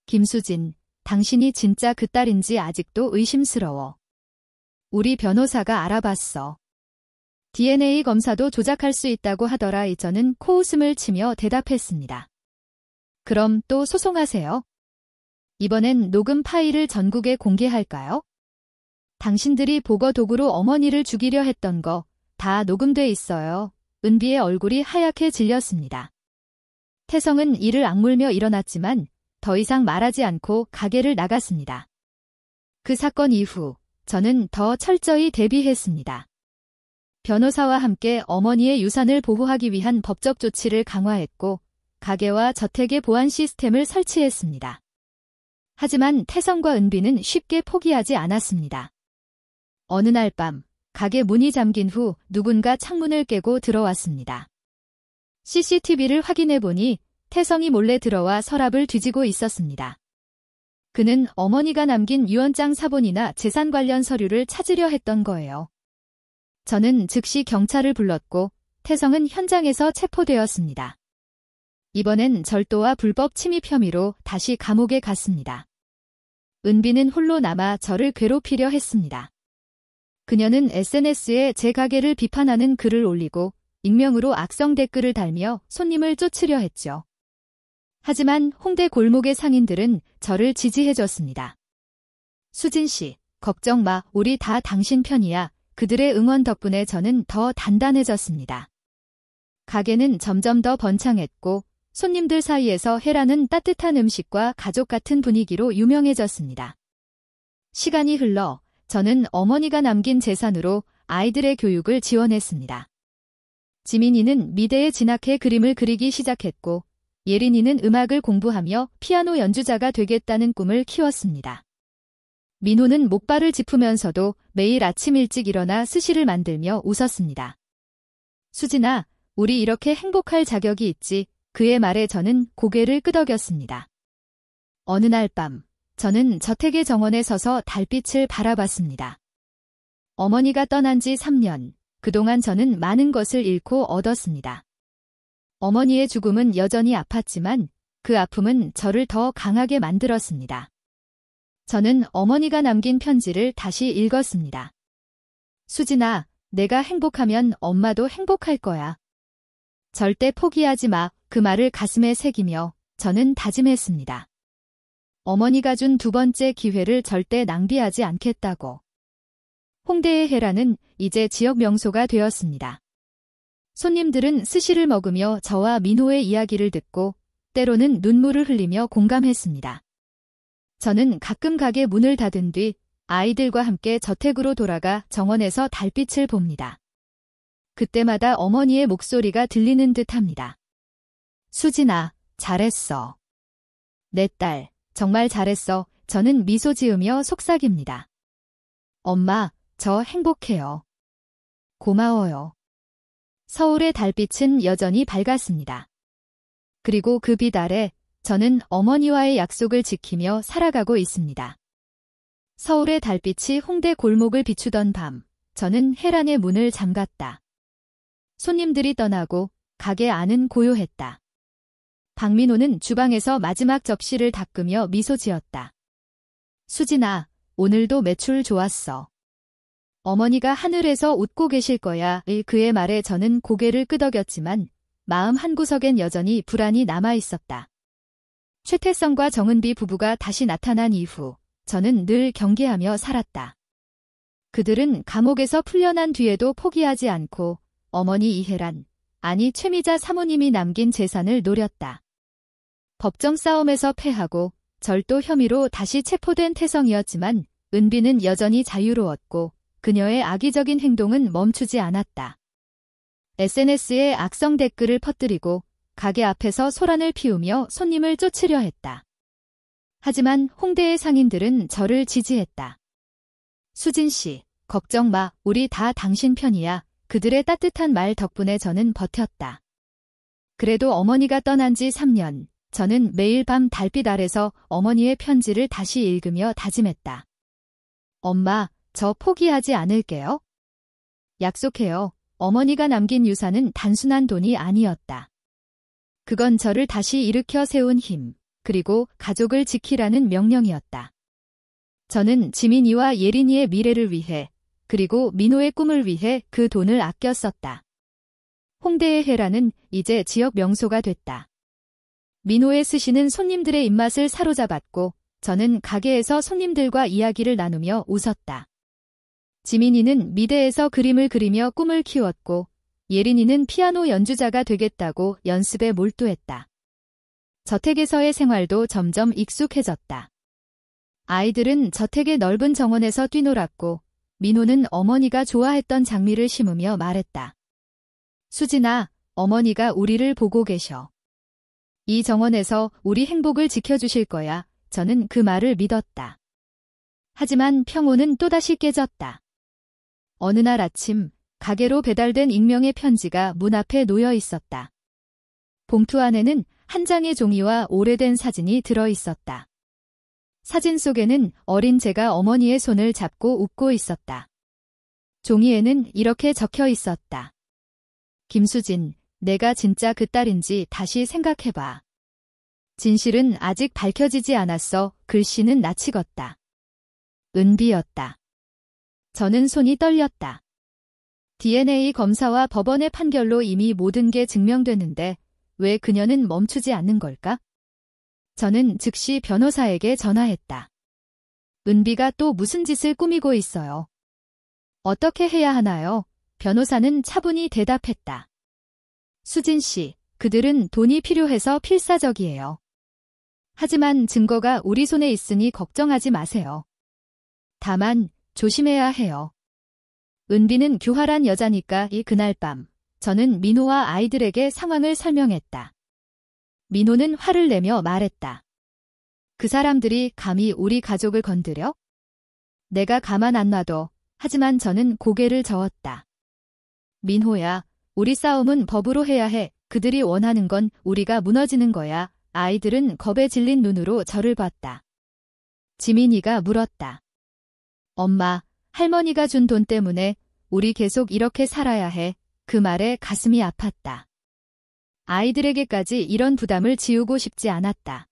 김수진, 당신이 진짜 그 딸인지 아직도 의심스러워. 우리 변호사가 알아봤어. DNA 검사도 조작할 수 있다고 하더라. 저는 코웃음을 치며 대답했습니다. 그럼 또 소송하세요. 이번엔 녹음 파일을 전국에 공개할까요? 당신들이 보거 도구로 어머니를 죽이려 했던 거 다 녹음돼 있어요. 은비의 얼굴이 하얗게 질렸습니다. 태성은 이를 악물며 일어났지만 더 이상 말하지 않고 가게를 나갔습니다. 그 사건 이후 저는 더 철저히 대비했습니다. 변호사와 함께 어머니의 유산을 보호하기 위한 법적 조치를 강화했고 가게와 저택의 보안 시스템을 설치했습니다. 하지만 태성과 은비는 쉽게 포기하지 않았습니다. 어느 날 밤 가게 문이 잠긴 후 누군가 창문을 깨고 들어왔습니다. CCTV를 확인해 보니 태성이 몰래 들어와 서랍을 뒤지고 있었습니다. 그는 어머니가 남긴 유언장 사본이나 재산 관련 서류를 찾으려 했던 거예요. 저는 즉시 경찰을 불렀고 태성은 현장에서 체포되었습니다. 이번엔 절도와 불법 침입 혐의로 다시 감옥에 갔습니다. 은비는 홀로 남아 저를 괴롭히려 했습니다. 그녀는 SNS에 제 가게를 비판하는 글을 올리고 익명으로 악성 댓글을 달며 손님을 쫓으려 했죠. 하지만 홍대 골목의 상인들은 저를 지지해줬습니다. 수진 씨, 걱정 마. 우리 다 당신 편이야. 그들의 응원 덕분에 저는 더 단단해졌습니다. 가게는 점점 더 번창했고 손님들 사이에서 혜라는 따뜻한 음식과 가족 같은 분위기로 유명해졌습니다. 시간이 흘러 저는 어머니가 남긴 재산으로 아이들의 교육을 지원했습니다. 지민이는 미대에 진학해 그림을 그리기 시작했고 예린이는 음악을 공부하며 피아노 연주자가 되겠다는 꿈을 키웠습니다. 민호는 목발을 짚으면서도 매일 아침 일찍 일어나 스시를 만들며 웃었습니다. 수진아, 우리 이렇게 행복할 자격이 있지. 그의 말에 저는 고개를 끄덕였습니다. 어느 날 밤, 저는 저택의 정원에 서서 달빛을 바라봤습니다. 어머니가 떠난 지 3년, 그동안 저는 많은 것을 잃고 얻었습니다. 어머니의 죽음은 여전히 아팠지만 그 아픔은 저를 더 강하게 만들었습니다. 저는 어머니가 남긴 편지를 다시 읽었습니다. 수진아, 내가 행복하면 엄마도 행복할 거야. 절대 포기하지 마. 그 말을 가슴에 새기며 저는 다짐했습니다. 어머니가 준 두 번째 기회를 절대 낭비하지 않겠다고. 홍대의 해라는 이제 지역 명소가 되었습니다. 손님들은 스시를 먹으며 저와 민호의 이야기를 듣고 때로는 눈물을 흘리며 공감했습니다. 저는 가끔 가게 문을 닫은 뒤 아이들과 함께 저택으로 돌아가 정원에서 달빛을 봅니다. 그때마다 어머니의 목소리가 들리는 듯합니다. 수진아, 잘했어. 내 딸, 정말 잘했어. 저는 미소 지으며 속삭입니다. 엄마, 저 행복해요. 고마워요. 서울의 달빛은 여전히 밝았습니다. 그리고 그 빛 아래 저는 어머니와의 약속을 지키며 살아가고 있습니다. 서울의 달빛이 홍대 골목을 비추던 밤, 저는 해란의 문을 잠갔다. 손님들이 떠나고 가게 안은 고요했다. 박민호는 주방에서 마지막 접시를 닦으며 미소 지었다. 수진아, 오늘도 매출 좋았어. 어머니가 하늘에서 웃고 계실 거야. 그의 말에 저는 고개를 끄덕였지만 마음 한구석엔 여전히 불안이 남아있었다. 최태성과 정은비 부부가 다시 나타난 이후 저는 늘 경계하며 살았다. 그들은 감옥에서 풀려난 뒤에도 포기하지 않고 어머니 이혜란, 아니 최미자 사모님이 남긴 재산을 노렸다. 법정 싸움에서 패하고 절도 혐의로 다시 체포된 태성이었지만 은비는 여전히 자유로웠고 그녀의 악의적인 행동은 멈추지 않았다. SNS에 악성 댓글을 퍼뜨리고 가게 앞에서 소란을 피우며 손님을 쫓으려 했다. 하지만 홍대의 상인들은 저를 지지했다. 수진 씨, 걱정 마. 우리 다 당신 편이야. 그들의 따뜻한 말 덕분에 저는 버텼다. 그래도 어머니가 떠난 지 3년, 저는 매일 밤 달빛 아래서 어머니의 편지를 다시 읽으며 다짐했다. 엄마, 저 포기하지 않을게요. 약속해요. 어머니가 남긴 유산은 단순한 돈이 아니었다. 그건 저를 다시 일으켜 세운 힘, 그리고 가족을 지키라는 명령이었다. 저는 지민이와 예린이의 미래를 위해, 그리고 민호의 꿈을 위해 그 돈을 아껴 썼다. 홍대의 해라는 이제 지역 명소가 됐다. 민호의 스시는 손님들의 입맛을 사로잡았고 저는 가게에서 손님들과 이야기를 나누며 웃었다. 지민이는 미대에서 그림을 그리며 꿈을 키웠고 예린이는 피아노 연주자가 되겠다고 연습에 몰두했다. 저택에서의 생활도 점점 익숙해졌다. 아이들은 저택의 넓은 정원에서 뛰놀았고 민호는 어머니가 좋아했던 장미를 심으며 말했다. 수진아, 어머니가 우리를 보고 계셔. 이 정원에서 우리 행복을 지켜주실 거야. 저는 그 말을 믿었다. 하지만 평온은 또다시 깨졌다. 어느 날 아침, 가게로 배달된 익명의 편지가 문 앞에 놓여 있었다. 봉투 안에는 한 장의 종이와 오래된 사진이 들어 있었다. 사진 속에는 어린 제가 어머니의 손을 잡고 웃고 있었다. 종이에는 이렇게 적혀 있었다. 김수진, 내가 진짜 그 딸인지 다시 생각해봐. 진실은 아직 밝혀지지 않았어. 글씨는 낯익었다. 은비였다. 저는 손이 떨렸다. DNA 검사와 법원의 판결로 이미 모든 게 증명됐는데 왜 그녀는 멈추지 않는 걸까? 저는 즉시 변호사에게 전화했다. 은비가 또 무슨 짓을 꾸미고 있어요? 어떻게 해야 하나요? 변호사는 차분히 대답했다. 수진 씨, 그들은 돈이 필요해서 필사적이에요. 하지만 증거가 우리 손에 있으니 걱정하지 마세요. 다만 조심해야 해요. 은비는 교활한 여자니까. 그날 밤 저는 민호와 아이들에게 상황을 설명했다. 민호는 화를 내며 말했다. 그 사람들이 감히 우리 가족을 건드려? 내가 가만 안 놔둬. 하지만 저는 고개를 저었다. 민호야, 우리 싸움은 법으로 해야 해. 그들이 원하는 건 우리가 무너지는 거야. 아이들은 겁에 질린 눈으로 저를 봤다. 지민이가 물었다. 엄마, 할머니가 준 돈 때문에 우리 계속 이렇게 살아야 해. 그 말에 가슴이 아팠다. 아이들에게까지 이런 부담을 지우고 싶지 않았다.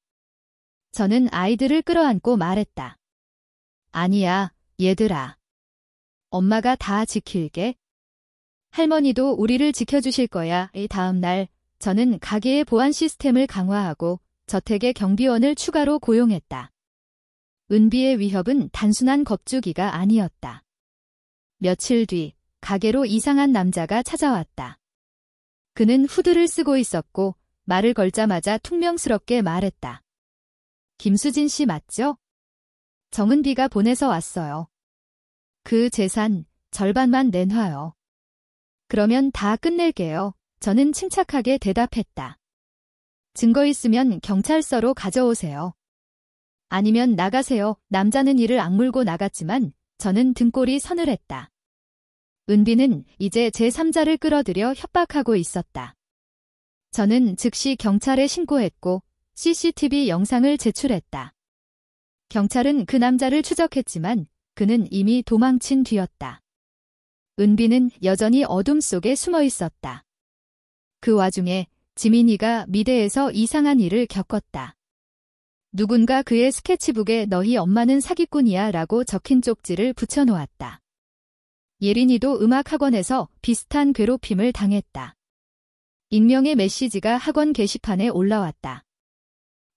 저는 아이들을 끌어안고 말했다. 아니야, 얘들아. 엄마가 다 지킬게. 할머니도 우리를 지켜주실 거야. 이 다음 날, 저는 가게의 보안 시스템을 강화하고 저택의 경비원을 추가로 고용했다. 은비의 위협은 단순한 겁주기가 아니었다. 며칠 뒤, 가게로 이상한 남자가 찾아왔다. 그는 후드를 쓰고 있었고 말을 걸자마자 퉁명스럽게 말했다. 김수진 씨 맞죠? 정은비가 보내서 왔어요. 그 재산 절반만 내놔요. 그러면 다 끝낼게요. 저는 침착하게 대답했다. 증거 있으면 경찰서로 가져오세요. 아니면 나가세요. 남자는 이를 악물고 나갔지만 저는 등골이 서늘했다. 은비는 이제 제3자를 끌어들여 협박하고 있었다. 저는 즉시 경찰에 신고했고 CCTV 영상을 제출했다. 경찰은 그 남자를 추적했지만 그는 이미 도망친 뒤였다. 은비는 여전히 어둠 속에 숨어 있었다. 그 와중에 지민이가 미대에서 이상한 일을 겪었다. 누군가 그의 스케치북에 너희 엄마는 사기꾼이야 라고 적힌 쪽지를 붙여놓았다. 예린이도 음악학원에서 비슷한 괴롭힘을 당했다. 익명의 메시지가 학원 게시판에 올라왔다.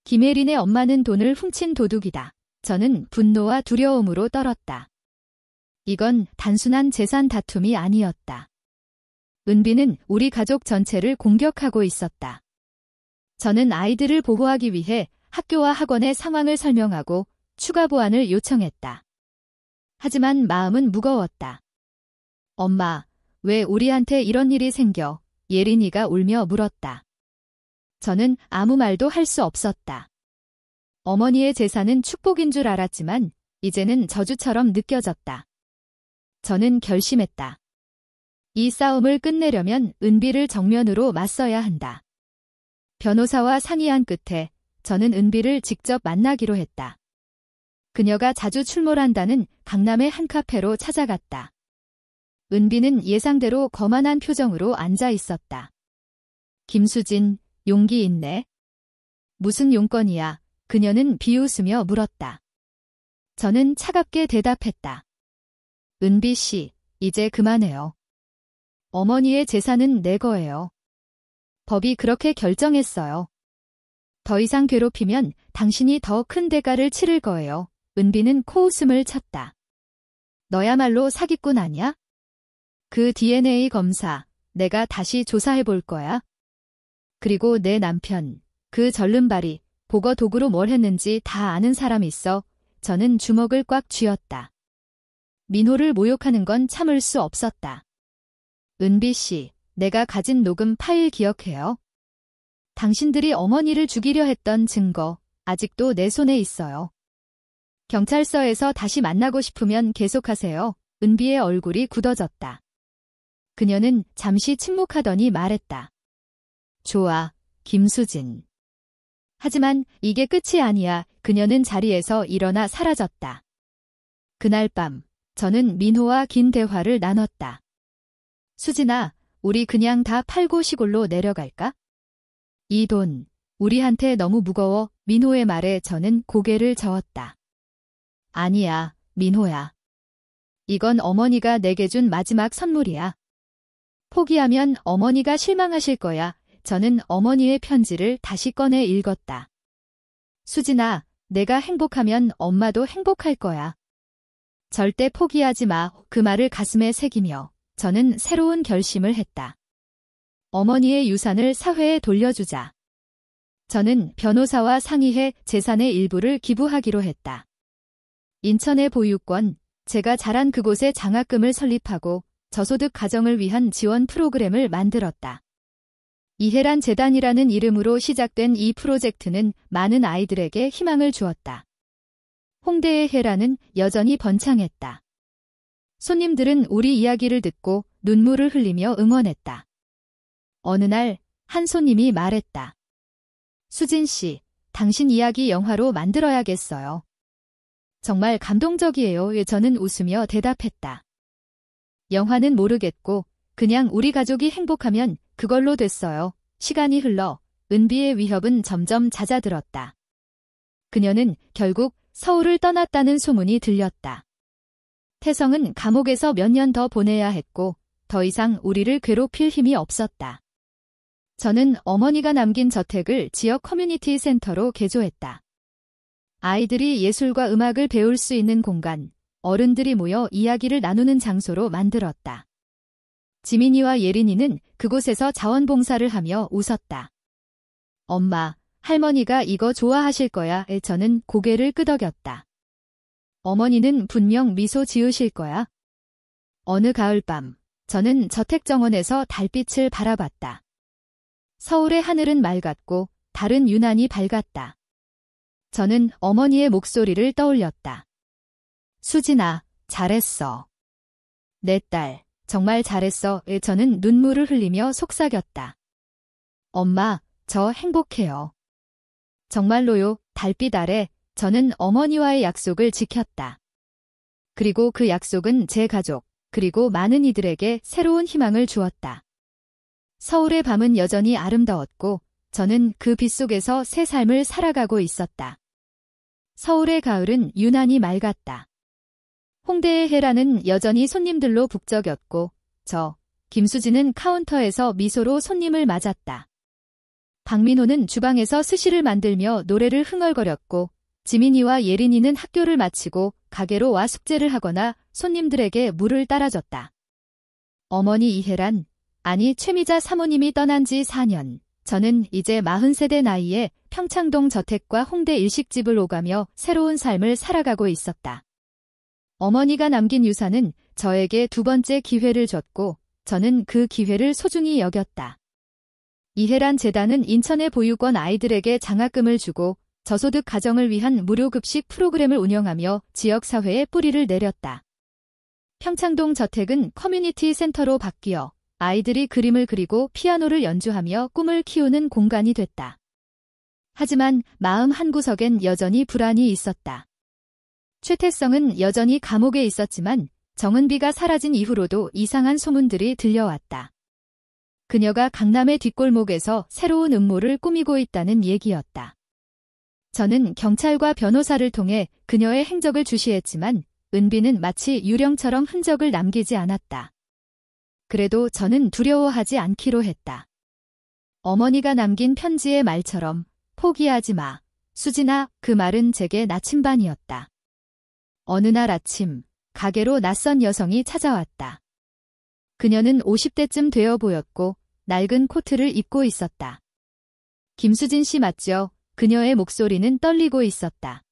김예린의 엄마는 돈을 훔친 도둑이다. 저는 분노와 두려움으로 떨었다. 이건 단순한 재산 다툼이 아니었다. 은비는 우리 가족 전체를 공격하고 있었다. 저는 아이들을 보호하기 위해 학교와 학원의 상황을 설명하고 추가 보안을 요청했다. 하지만 마음은 무거웠다. 엄마, 왜 우리한테 이런 일이 생겨? 예린이가 울며 물었다. 저는 아무 말도 할 수 없었다. 어머니의 재산은 축복인 줄 알았지만 이제는 저주처럼 느껴졌다. 저는 결심했다. 이 싸움을 끝내려면 은비를 정면으로 맞서야 한다. 변호사와 상의한 끝에 저는 은비를 직접 만나기로 했다. 그녀가 자주 출몰한다는 강남의 한 카페로 찾아갔다. 은비는 예상대로 거만한 표정으로 앉아 있었다. 김수진, 용기 있네. 무슨 용건이야? 그녀는 비웃으며 물었다. 저는 차갑게 대답했다. 은비 씨, 이제 그만해요. 어머니의 재산은 내 거예요. 법이 그렇게 결정했어요. 더 이상 괴롭히면 당신이 더 큰 대가를 치를 거예요. 은비는 코웃음을 쳤다. 너야말로 사기꾼 아니야? 그 DNA 검사, 내가 다시 조사해 볼 거야. 그리고 내 남편, 그 절름발이 보거 도구로 뭘 했는지 다 아는 사람 있어. 저는 주먹을 꽉 쥐었다. 민호를 모욕하는 건 참을 수 없었다. 은비 씨, 내가 가진 녹음 파일 기억해요? 당신들이 어머니를 죽이려 했던 증거, 아직도 내 손에 있어요. 경찰서에서 다시 만나고 싶으면 계속하세요. 은비의 얼굴이 굳어졌다. 그녀는 잠시 침묵하더니 말했다. 좋아, 김수진. 하지만 이게 끝이 아니야. 그녀는 자리에서 일어나 사라졌다. 그날 밤, 저는 민호와 긴 대화를 나눴다. 수진아, 우리 그냥 다 팔고 시골로 내려갈까? 이 돈, 우리한테 너무 무거워. 민호의 말에 저는 고개를 저었다. 아니야, 민호야. 이건 어머니가 내게 준 마지막 선물이야. 포기하면 어머니가 실망하실 거야. 저는 어머니의 편지를 다시 꺼내 읽었다. 수진아, 내가 행복하면 엄마도 행복할 거야. 절대 포기하지 마. 그 말을 가슴에 새기며 저는 새로운 결심을 했다. 어머니의 유산을 사회에 돌려주자. 저는 변호사와 상의해 재산의 일부를 기부하기로 했다. 인천의 보유권, 제가 자란 그곳에 장학금을 설립하고 저소득 가정을 위한 지원 프로그램을 만들었다. 이혜란 재단이라는 이름으로 시작된 이 프로젝트는 많은 아이들에게 희망을 주었다. 홍대의 혜란은 여전히 번창했다. 손님들은 우리 이야기를 듣고 눈물을 흘리며 응원했다. 어느 날 한 손님이 말했다. 수진 씨, 당신 이야기 영화로 만들어야겠어요. 정말 감동적이에요. 저는 웃으며 대답했다. 영화는 모르겠고 그냥 우리 가족이 행복하면 그걸로 됐어요. 시간이 흘러 은비의 위협은 점점 잦아들었다. 그녀는 결국 서울을 떠났다는 소문이 들렸다. 태성은 감옥에서 몇 년 더 보내야 했고 더 이상 우리를 괴롭힐 힘이 없었다. 저는 어머니가 남긴 저택을 지역 커뮤니티 센터로 개조했다. 아이들이 예술과 음악을 배울 수 있는 공간, 어른들이 모여 이야기를 나누는 장소로 만들었다. 지민이와 예린이는 그곳에서 자원봉사를 하며 웃었다. 엄마, 할머니가 이거 좋아하실 거야. 저는 고개를 끄덕였다. 어머니는 분명 미소 지으실 거야. 어느 가을밤, 저는 저택정원에서 달빛을 바라봤다. 서울의 하늘은 맑았고 달은 유난히 밝았다. 저는 어머니의 목소리를 떠올렸다. 수진아, 잘했어. 내 딸, 정말 잘했어. 저는 눈물을 흘리며 속삭였다. 엄마, 저 행복해요. 정말로요. 달빛 아래 저는 어머니와의 약속을 지켰다. 그리고 그 약속은 제 가족, 그리고 많은 이들에게 새로운 희망을 주었다. 서울의 밤은 여전히 아름다웠고 저는 그 빛 속에서 새 삶을 살아가고 있었다. 서울의 가을은 유난히 맑았다. 홍대의 해라는 여전히 손님들로 북적였고 김수진은 카운터에서 미소로 손님을 맞았다. 박민호는 주방에서 스시를 만들며 노래를 흥얼거렸고 지민이와 예린이는 학교를 마치고 가게로 와 숙제를 하거나 손님들에게 물을 따라줬다. 어머니 이혜란, 아니 최미자 사모님이 떠난 지 4년, 저는 이제 40세대 나이에 평창동 저택과 홍대 일식집을 오가며 새로운 삶을 살아가고 있었다. 어머니가 남긴 유산은 저에게 두 번째 기회를 줬고 저는 그 기회를 소중히 여겼다. 이혜란 재단은 인천의 보육원 아이들에게 장학금을 주고 저소득 가정을 위한 무료급식 프로그램을 운영하며 지역사회에 뿌리를 내렸다. 평창동 저택은 커뮤니티 센터로 바뀌어 아이들이 그림을 그리고 피아노를 연주하며 꿈을 키우는 공간이 됐다. 하지만 마음 한구석엔 여전히 불안이 있었다. 최태성은 여전히 감옥에 있었지만 정은비가 사라진 이후로도 이상한 소문들이 들려왔다. 그녀가 강남의 뒷골목에서 새로운 음모를 꾸미고 있다는 얘기였다. 저는 경찰과 변호사를 통해 그녀의 행적을 주시했지만 은비는 마치 유령처럼 흔적을 남기지 않았다. 그래도 저는 두려워하지 않기로 했다. 어머니가 남긴 편지의 말처럼 포기하지 마, 수진아. 그 말은 제게 나침반이었다. 어느 날 아침, 가게로 낯선 여성이 찾아왔다. 그녀는 50대쯤 되어 보였고 낡은 코트를 입고 있었다. 김수진 씨 맞죠? 그녀의 목소리는 떨리고 있었다.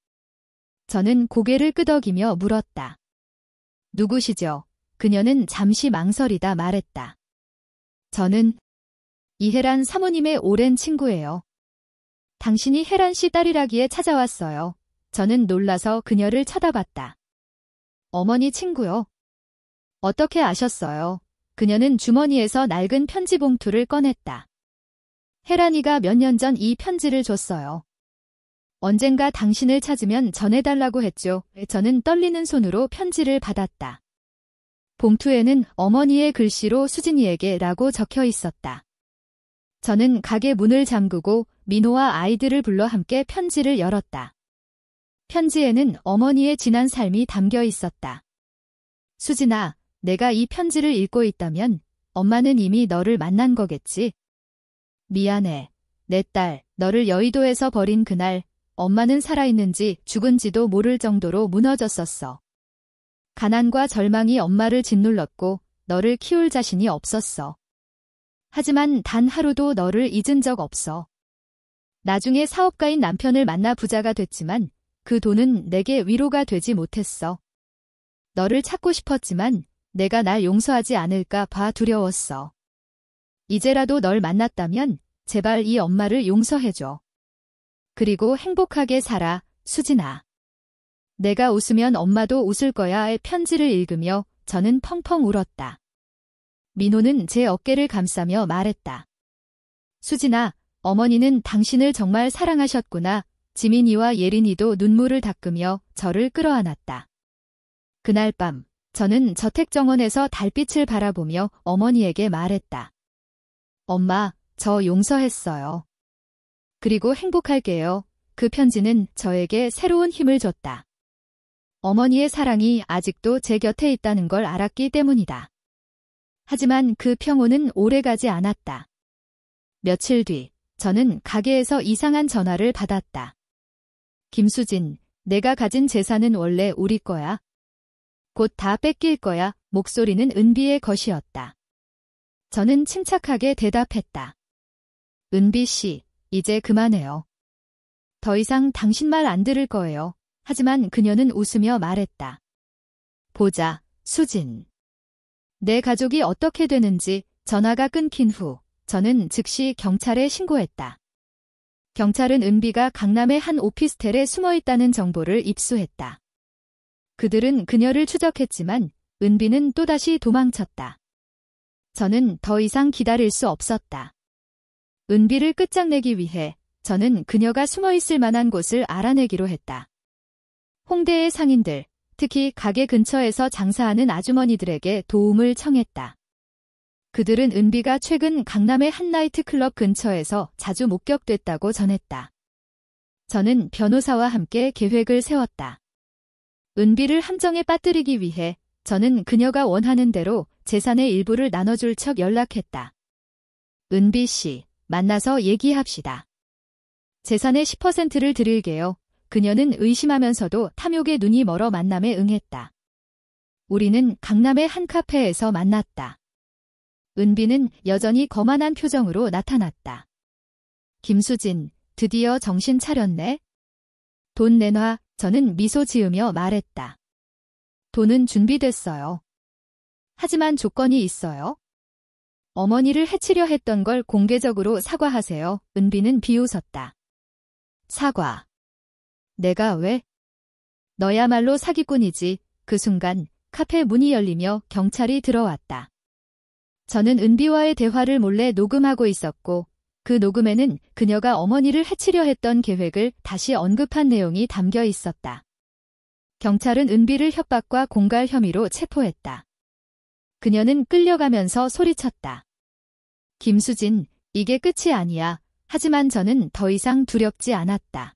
저는 고개를 끄덕이며 물었다. 누구시죠? 그녀는 잠시 망설이다 말했다. 저는 이혜란 사모님의 오랜 친구예요. 당신이 혜란 씨 딸이라기에 찾아왔어요. 저는 놀라서 그녀를 쳐다봤다. 어머니 친구요? 어떻게 아셨어요? 그녀는 주머니에서 낡은 편지 봉투를 꺼냈다. 혜란이가 몇 년 전 이 편지를 줬어요. 언젠가 당신을 찾으면 전해달라고 했죠. 저는 떨리는 손으로 편지를 받았다. 봉투에는 어머니의 글씨로 수진이에게 라고 적혀 있었다. 저는 가게 문을 잠그고 민호와 아이들을 불러 함께 편지를 열었다. 편지에는 어머니의 지난 삶이 담겨 있었다. 수진아, 내가 이 편지를 읽고 있다면 엄마는 이미 너를 만난 거겠지? 미안해. 내 딸, 너를 여의도에서 버린 그날 엄마는 살아있는지 죽은지도 모를 정도로 무너졌었어. 가난과 절망이 엄마를 짓눌렀고 너를 키울 자신이 없었어. 하지만 단 하루도 너를 잊은 적 없어. 나중에 사업가인 남편을 만나 부자가 됐지만 그 돈은 내게 위로가 되지 못했어. 너를 찾고 싶었지만 내가 날 용서하지 않을까 봐 두려웠어. 이제라도 널 만났다면 제발 이 엄마를 용서해줘. 그리고 행복하게 살아, 수진아. 내가 웃으면 엄마도 웃을 거야의 편지를 읽으며 저는 펑펑 울었다. 민호는 제 어깨를 감싸며 말했다. 수진아, 어머니는 당신을 정말 사랑하셨구나. 지민이와 예린이도 눈물을 닦으며 저를 끌어안았다. 그날 밤, 저는 저택정원에서 달빛을 바라보며 어머니에게 말했다. 엄마, 저 용서했어요. 그리고 행복할게요. 그 편지는 저에게 새로운 힘을 줬다. 어머니의 사랑이 아직도 제 곁에 있다는 걸 알았기 때문이다. 하지만 그 평온은 오래가지 않았다. 며칠 뒤, 저는 가게에서 이상한 전화를 받았다. 김수진, 내가 가진 재산은 원래 우리 거야. 곧 다 뺏길 거야. 목소리는 은비의 것이었다. 저는 침착하게 대답했다. 은비 씨, 이제 그만해요. 더 이상 당신 말 안 들을 거예요. 하지만 그녀는 웃으며 말했다. 보자, 수진. 내 가족이 어떻게 되는지. 전화가 끊긴 후 저는 즉시 경찰에 신고했다. 경찰은 은비가 강남의 한 오피스텔에 숨어 있다는 정보를 입수했다. 그들은 그녀를 추적했지만 은비는 또다시 도망쳤다. 저는 더 이상 기다릴 수 없었다. 은비를 끝장내기 위해 저는 그녀가 숨어 있을 만한 곳을 알아내기로 했다. 홍대의 상인들, 특히 가게 근처에서 장사하는 아주머니들에게 도움을 청했다. 그들은 은비가 최근 강남의 한 나이트클럽 근처에서 자주 목격됐다고 전했다. 저는 변호사와 함께 계획을 세웠다. 은비를 함정에 빠뜨리기 위해 저는 그녀가 원하는 대로 재산의 일부를 나눠줄 척 연락했다. 은비 씨, 만나서 얘기합시다. 재산의 10%를 드릴게요. 그녀는 의심하면서도 탐욕에 눈이 멀어 만남에 응했다. 우리는 강남의 한 카페에서 만났다. 은비는 여전히 거만한 표정으로 나타났다. 김수진, 드디어 정신 차렸네? 돈 내놔. 저는 미소 지으며 말했다. 돈은 준비됐어요. 하지만 조건이 있어요. 어머니를 해치려 했던 걸 공개적으로 사과하세요. 은비는 비웃었다. 사과. 내가 왜? 너야말로 사기꾼이지. 그 순간 카페 문이 열리며 경찰이 들어왔다. 저는 은비와의 대화를 몰래 녹음하고 있었고 그 녹음에는 그녀가 어머니를 해치려 했던 계획을 다시 언급한 내용이 담겨 있었다. 경찰은 은비를 협박과 공갈 혐의로 체포했다. 그녀는 끌려가면서 소리쳤다. 김수진, 이게 끝이 아니야. 하지만 저는 더 이상 두렵지 않았다.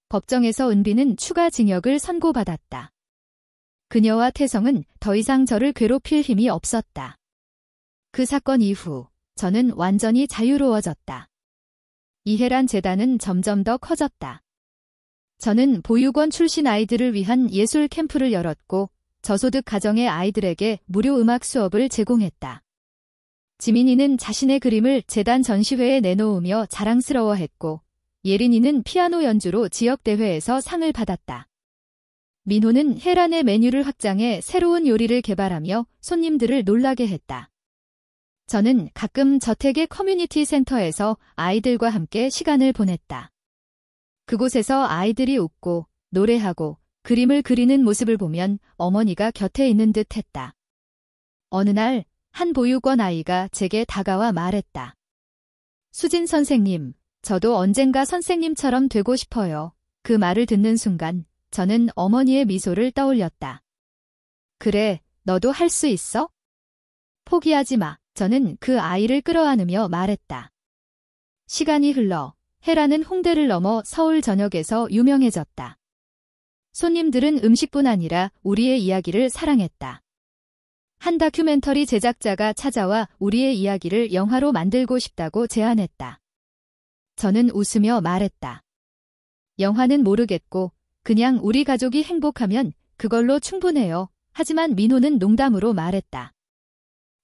법정에서 은비는 추가 징역을 선고받았다. 그녀와 태성은 더 이상 저를 괴롭힐 힘이 없었다. 그 사건 이후 저는 완전히 자유로워졌다. 이해란 재단은 점점 더 커졌다. 저는 보육원 출신 아이들을 위한 예술 캠프를 열었고 저소득 가정의 아이들에게 무료 음악 수업을 제공했다. 지민이는 자신의 그림을 재단 전시회에 내놓으며 자랑스러워했고 예린이는 피아노 연주로 지역대회에서 상을 받았다. 민호는 혜란의 메뉴를 확장해 새로운 요리를 개발하며 손님들을 놀라게 했다. 저는 가끔 저택의 커뮤니티 센터에서 아이들과 함께 시간을 보냈다. 그곳에서 아이들이 웃고 노래하고 그림을 그리는 모습을 보면 어머니가 곁에 있는 듯 했다. 어느 날 한 보육원 아이가 제게 다가와 말했다. 수진 선생님, 저도 언젠가 선생님처럼 되고 싶어요. 그 말을 듣는 순간 저는 어머니의 미소를 떠올렸다. 그래, 너도 할 수 있어? 포기하지 마. 저는 그 아이를 끌어안으며 말했다. 시간이 흘러 혜라는 홍대를 넘어 서울 전역에서 유명해졌다. 손님들은 음식뿐 아니라 우리의 이야기를 사랑했다. 한 다큐멘터리 제작자가 찾아와 우리의 이야기를 영화로 만들고 싶다고 제안했다. 저는 웃으며 말했다. 영화는 모르겠고 그냥 우리 가족이 행복하면 그걸로 충분해요. 하지만 민호는 농담으로 말했다.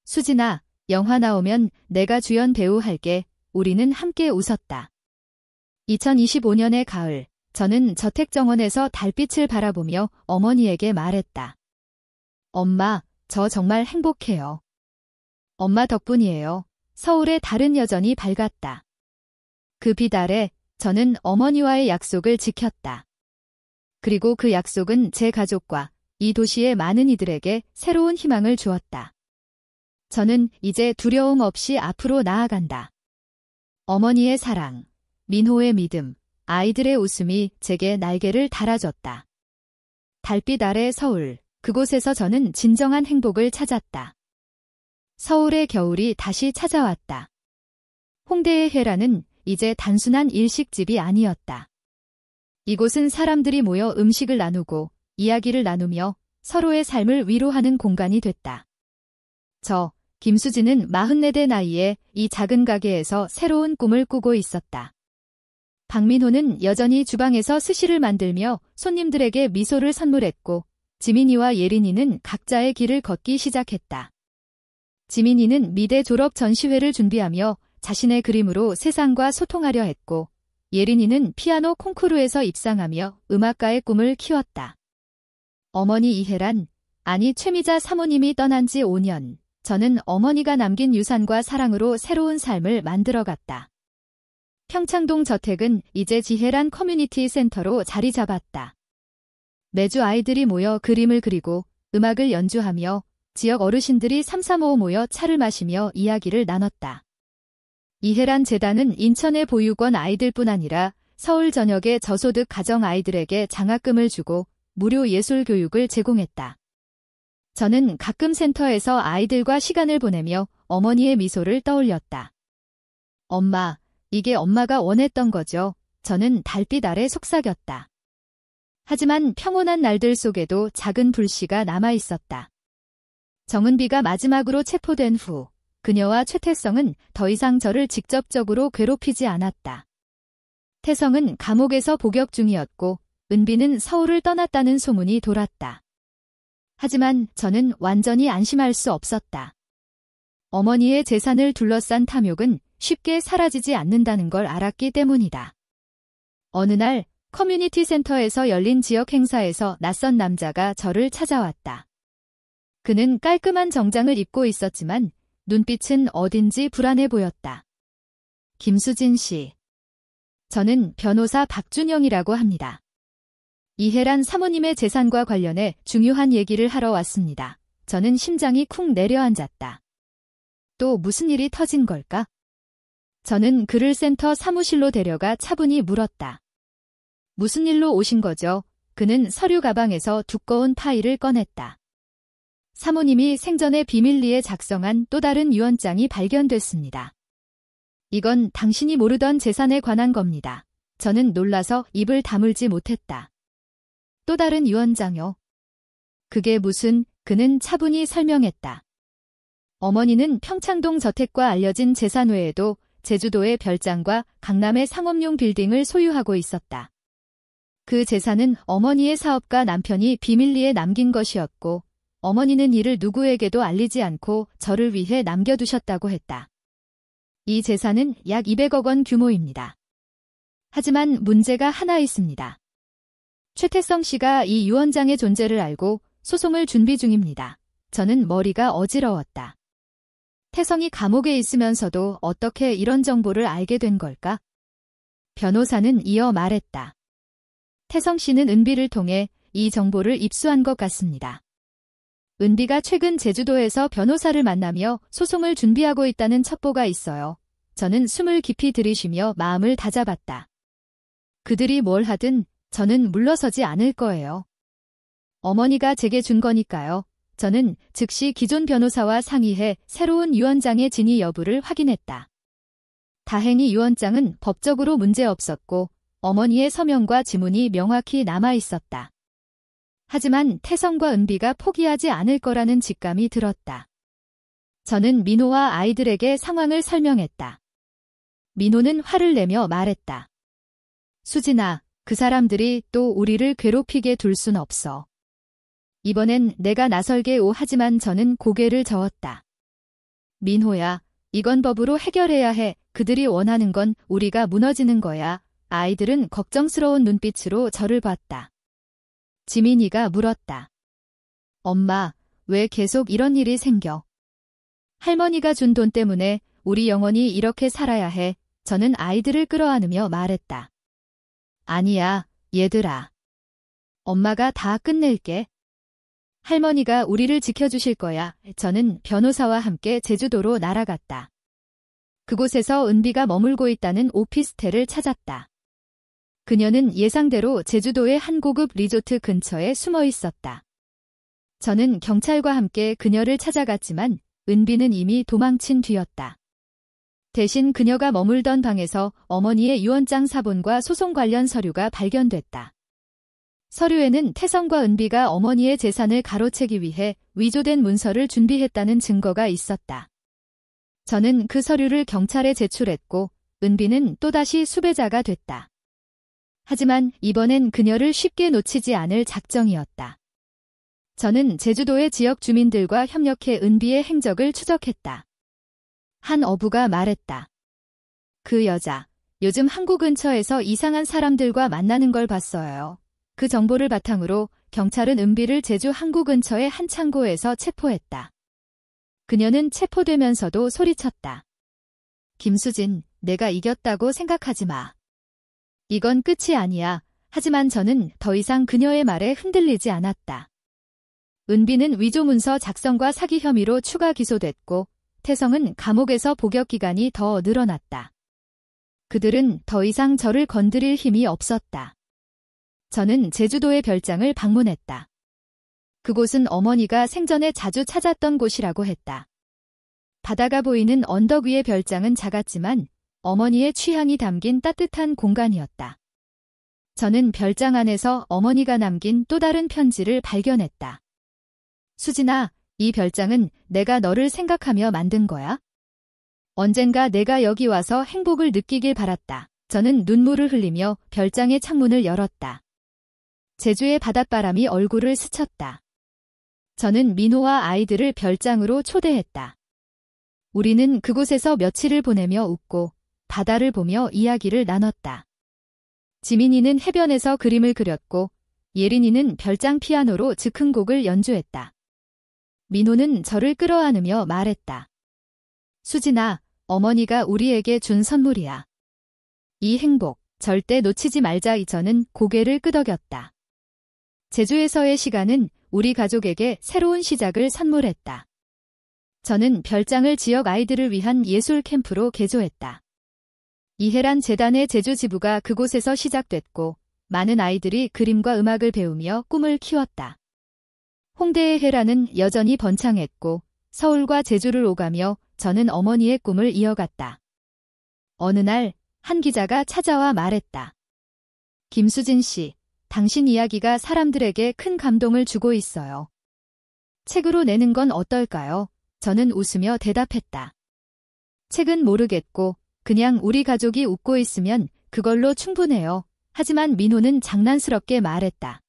수진아, 영화 나오면 내가 주연 배우 할게. 우리는 함께 웃었다. 2025년의 가을, 저는 저택정원에서 달빛을 바라보며 어머니에게 말했다. 엄마, 저 정말 행복해요. 엄마 덕분이에요. 서울의 달은 여전히 밝았다. 그 빛 아래 저는 어머니와의 약속을 지켰다. 그리고 그 약속은 제 가족과 이 도시의 많은 이들에게 새로운 희망을 주었다. 저는 이제 두려움 없이 앞으로 나아간다. 어머니의 사랑, 민호의 믿음, 아이들의 웃음이 제게 날개를 달아줬다. 달빛 아래 서울, 그곳에서 저는 진정한 행복을 찾았다. 서울의 겨울이 다시 찾아왔다. 홍대의 회라는 이제 단순한 일식집이 아니었다. 이곳은 사람들이 모여 음식을 나누고 이야기를 나누며 서로의 삶을 위로하는 공간이 됐다. 김수진은 44대 나이에 이 작은 가게에서 새로운 꿈을 꾸고 있었다. 박민호는 여전히 주방에서 스시를 만들며 손님들에게 미소를 선물했고, 지민이와 예린이는 각자의 길을 걷기 시작했다. 지민이는 미대 졸업 전시회를 준비하며 자신의 그림으로 세상과 소통하려 했고, 예린이는 피아노 콩쿠르에서 입상하며 음악가의 꿈을 키웠다. 어머니 이혜란, 아니 최미자 사모님이 떠난 지 5년, 저는 어머니가 남긴 유산과 사랑으로 새로운 삶을 만들어갔다. 평창동 저택은 이제 지혜란 커뮤니티 센터로 자리 잡았다. 매주 아이들이 모여 그림을 그리고 음악을 연주하며 지역 어르신들이 삼삼오오 모여 차를 마시며 이야기를 나눴다. 이혜란 재단은 인천의 보육원 아이들뿐 아니라 서울 전역의 저소득 가정 아이들에게 장학금을 주고 무료 예술 교육을 제공했다. 저는 가끔 센터에서 아이들과 시간을 보내며 어머니의 미소를 떠올렸다. 엄마, 이게 엄마가 원했던 거죠. 저는 달빛 아래 속삭였다. 하지만 평온한 날들 속에도 작은 불씨가 남아있었다. 정은비가 마지막으로 체포된 후 그녀와 최태성은 더 이상 저를 직접적으로 괴롭히지 않았다. 태성은 감옥에서 복역 중이었고 은비는 서울을 떠났다는 소문이 돌았다. 하지만 저는 완전히 안심할 수 없었다. 어머니의 재산을 둘러싼 탐욕은 쉽게 사라지지 않는다는 걸 알았기 때문이다. 어느 날 커뮤니티 센터에서 열린 지역 행사에서 낯선 남자가 저를 찾아왔다. 그는 깔끔한 정장을 입고 있었지만 눈빛은 어딘지 불안해 보였다. 김수진 씨. 저는 변호사 박준영이라고 합니다. 이혜란 사모님의 재산과 관련해 중요한 얘기를 하러 왔습니다. 저는 심장이 쿵 내려앉았다. 또 무슨 일이 터진 걸까? 저는 그를 센터 사무실로 데려가 차분히 물었다. 무슨 일로 오신 거죠? 그는 서류 가방에서 두꺼운 파일을 꺼냈다. 사모님이 생전에 비밀리에 작성한 또 다른 유언장이 발견됐습니다. 이건 당신이 모르던 재산에 관한 겁니다. 저는 놀라서 입을 다물지 못했다. 또 다른 유언장요? 그게 무슨, 그는 차분히 설명했다. 어머니는 평창동 저택과 알려진 재산 외에도 제주도의 별장과 강남의 상업용 빌딩을 소유하고 있었다. 그 재산은 어머니의 사업가 남편이 비밀리에 남긴 것이었고 어머니는 이를 누구에게도 알리지 않고 저를 위해 남겨두셨다고 했다. 이 재산은 약 200억 원 규모입니다. 하지만 문제가 하나 있습니다. 최태성 씨가 이 유언장의 존재를 알고 소송을 준비 중입니다. 저는 머리가 어지러웠다. 태성이 감옥에 있으면서도 어떻게 이런 정보를 알게 된 걸까? 변호사는 이어 말했다. 태성 씨는 은비를 통해 이 정보를 입수한 것 같습니다. 은비가 최근 제주도에서 변호사를 만나며 소송을 준비하고 있다는 첩보가 있어요. 저는 숨을 깊이 들이쉬며 마음을 다잡았다. 그들이 뭘 하든 저는 물러서지 않을 거예요. 어머니가 제게 준 거니까요. 저는 즉시 기존 변호사와 상의해 새로운 유언장의 진위 여부를 확인했다. 다행히 유언장은 법적으로 문제없었고 어머니의 서명과 지문이 명확히 남아 있었다. 하지만 태성과 은비가 포기하지 않을 거라는 직감이 들었다. 저는 민호와 아이들에게 상황을 설명했다. 민호는 화를 내며 말했다. 수진아, 그 사람들이 또 우리를 괴롭히게 둘 순 없어. 이번엔 내가 나설게오. 하지만 저는 고개를 저었다. 민호야, 이건 법으로 해결해야 해. 그들이 원하는 건 우리가 무너지는 거야. 아이들은 걱정스러운 눈빛으로 저를 봤다. 지민이가 물었다. 엄마, 왜 계속 이런 일이 생겨? 할머니가 준 돈 때문에 우리 영원히 이렇게 살아야 해. 저는 아이들을 끌어안으며 말했다. 아니야, 얘들아. 엄마가 다 끝낼게. 할머니가 우리를 지켜주실 거야. 저는 변호사와 함께 제주도로 날아갔다. 그곳에서 은비가 머물고 있다는 오피스텔을 찾았다. 그녀는 예상대로 제주도의 한 고급 리조트 근처에 숨어 있었다. 저는 경찰과 함께 그녀를 찾아갔지만 은비는 이미 도망친 뒤였다. 대신 그녀가 머물던 방에서 어머니의 유언장 사본과 소송 관련 서류가 발견됐다. 서류에는 태성과 은비가 어머니의 재산을 가로채기 위해 위조된 문서를 준비했다는 증거가 있었다. 저는 그 서류를 경찰에 제출했고 은비는 또다시 수배자가 됐다. 하지만 이번엔 그녀를 쉽게 놓치지 않을 작정이었다. 저는 제주도의 지역 주민들과 협력해 은비의 행적을 추적했다. 한 어부가 말했다. 그 여자, 요즘 항구 근처에서 이상한 사람들과 만나는 걸 봤어요. 그 정보를 바탕으로 경찰은 은비를 제주 항구 근처의 한 창고에서 체포했다. 그녀는 체포되면서도 소리쳤다. 김수진, 내가 이겼다고 생각하지 마. 이건 끝이 아니야. 하지만 저는 더 이상 그녀의 말에 흔들리지 않았다. 은비는 위조문서 작성과 사기 혐의로 추가 기소됐고 태성은 감옥에서 복역 기간이 더 늘어났다. 그들은 더 이상 저를 건드릴 힘이 없었다. 저는 제주도의 별장을 방문했다. 그곳은 어머니가 생전에 자주 찾았던 곳이라고 했다. 바다가 보이는 언덕 위의 별장은 작았지만 어머니의 취향이 담긴 따뜻한 공간이었다. 저는 별장 안에서 어머니가 남긴 또 다른 편지를 발견했다. 수진아, 이 별장은 내가 너를 생각하며 만든 거야. 언젠가 내가 여기 와서 행복을 느끼길 바랐다. 저는 눈물을 흘리며 별장의 창문을 열었다. 제주의 바닷바람이 얼굴을 스쳤다. 저는 민호와 아이들을 별장으로 초대했다. 우리는 그곳에서 며칠을 보내며 웃고 바다를 보며 이야기를 나눴다. 지민이는 해변에서 그림을 그렸고 예린이는 별장 피아노로 즉흥곡을 연주했다. 민호는 저를 끌어안으며 말했다. 수진아, 어머니가 우리에게 준 선물이야. 이 행복, 절대 놓치지 말자. 저는 고개를 끄덕였다. 제주에서의 시간은 우리 가족에게 새로운 시작을 선물했다. 저는 별장을 지역 아이들을 위한 예술 캠프로 개조했다. 이혜란 재단의 제주 지부가 그곳에서 시작됐고 많은 아이들이 그림과 음악을 배우며 꿈을 키웠다. 홍대의 혜란은 여전히 번창했고 서울과 제주를 오가며 저는 어머니의 꿈을 이어갔다. 어느 날 한 기자가 찾아와 말했다. 김수진 씨, 당신 이야기가 사람들에게 큰 감동을 주고 있어요. 책으로 내는 건 어떨까요? 저는 웃으며 대답했다. 책은 모르겠고 그냥 우리 가족이 웃고 있으면 그걸로 충분해요. 하지만 민호는 장난스럽게 말했다.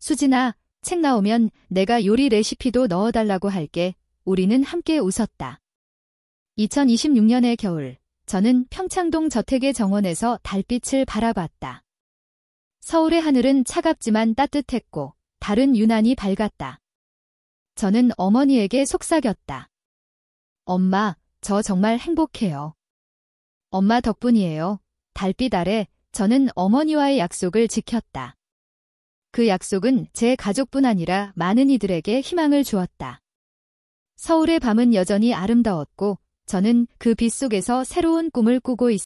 수진아, 책 나오면 내가 요리 레시피도 넣어달라고 할게. 우리는 함께 웃었다. 2026년의 겨울, 저는 평창동 저택의 정원에서 달빛을 바라봤다. 서울의 하늘은 차갑지만 따뜻했고 달은 유난히 밝았다. 저는 어머니에게 속삭였다. 엄마, 저 정말 행복해요. 엄마 덕분이에요. 달빛 아래 저는 어머니와의 약속을 지켰다. 그 약속은 제 가족뿐 아니라 많은 이들에게 희망을 주었다. 서울의 밤은 여전히 아름다웠고 저는 그 빛 속에서 새로운 꿈을 꾸고 있었다.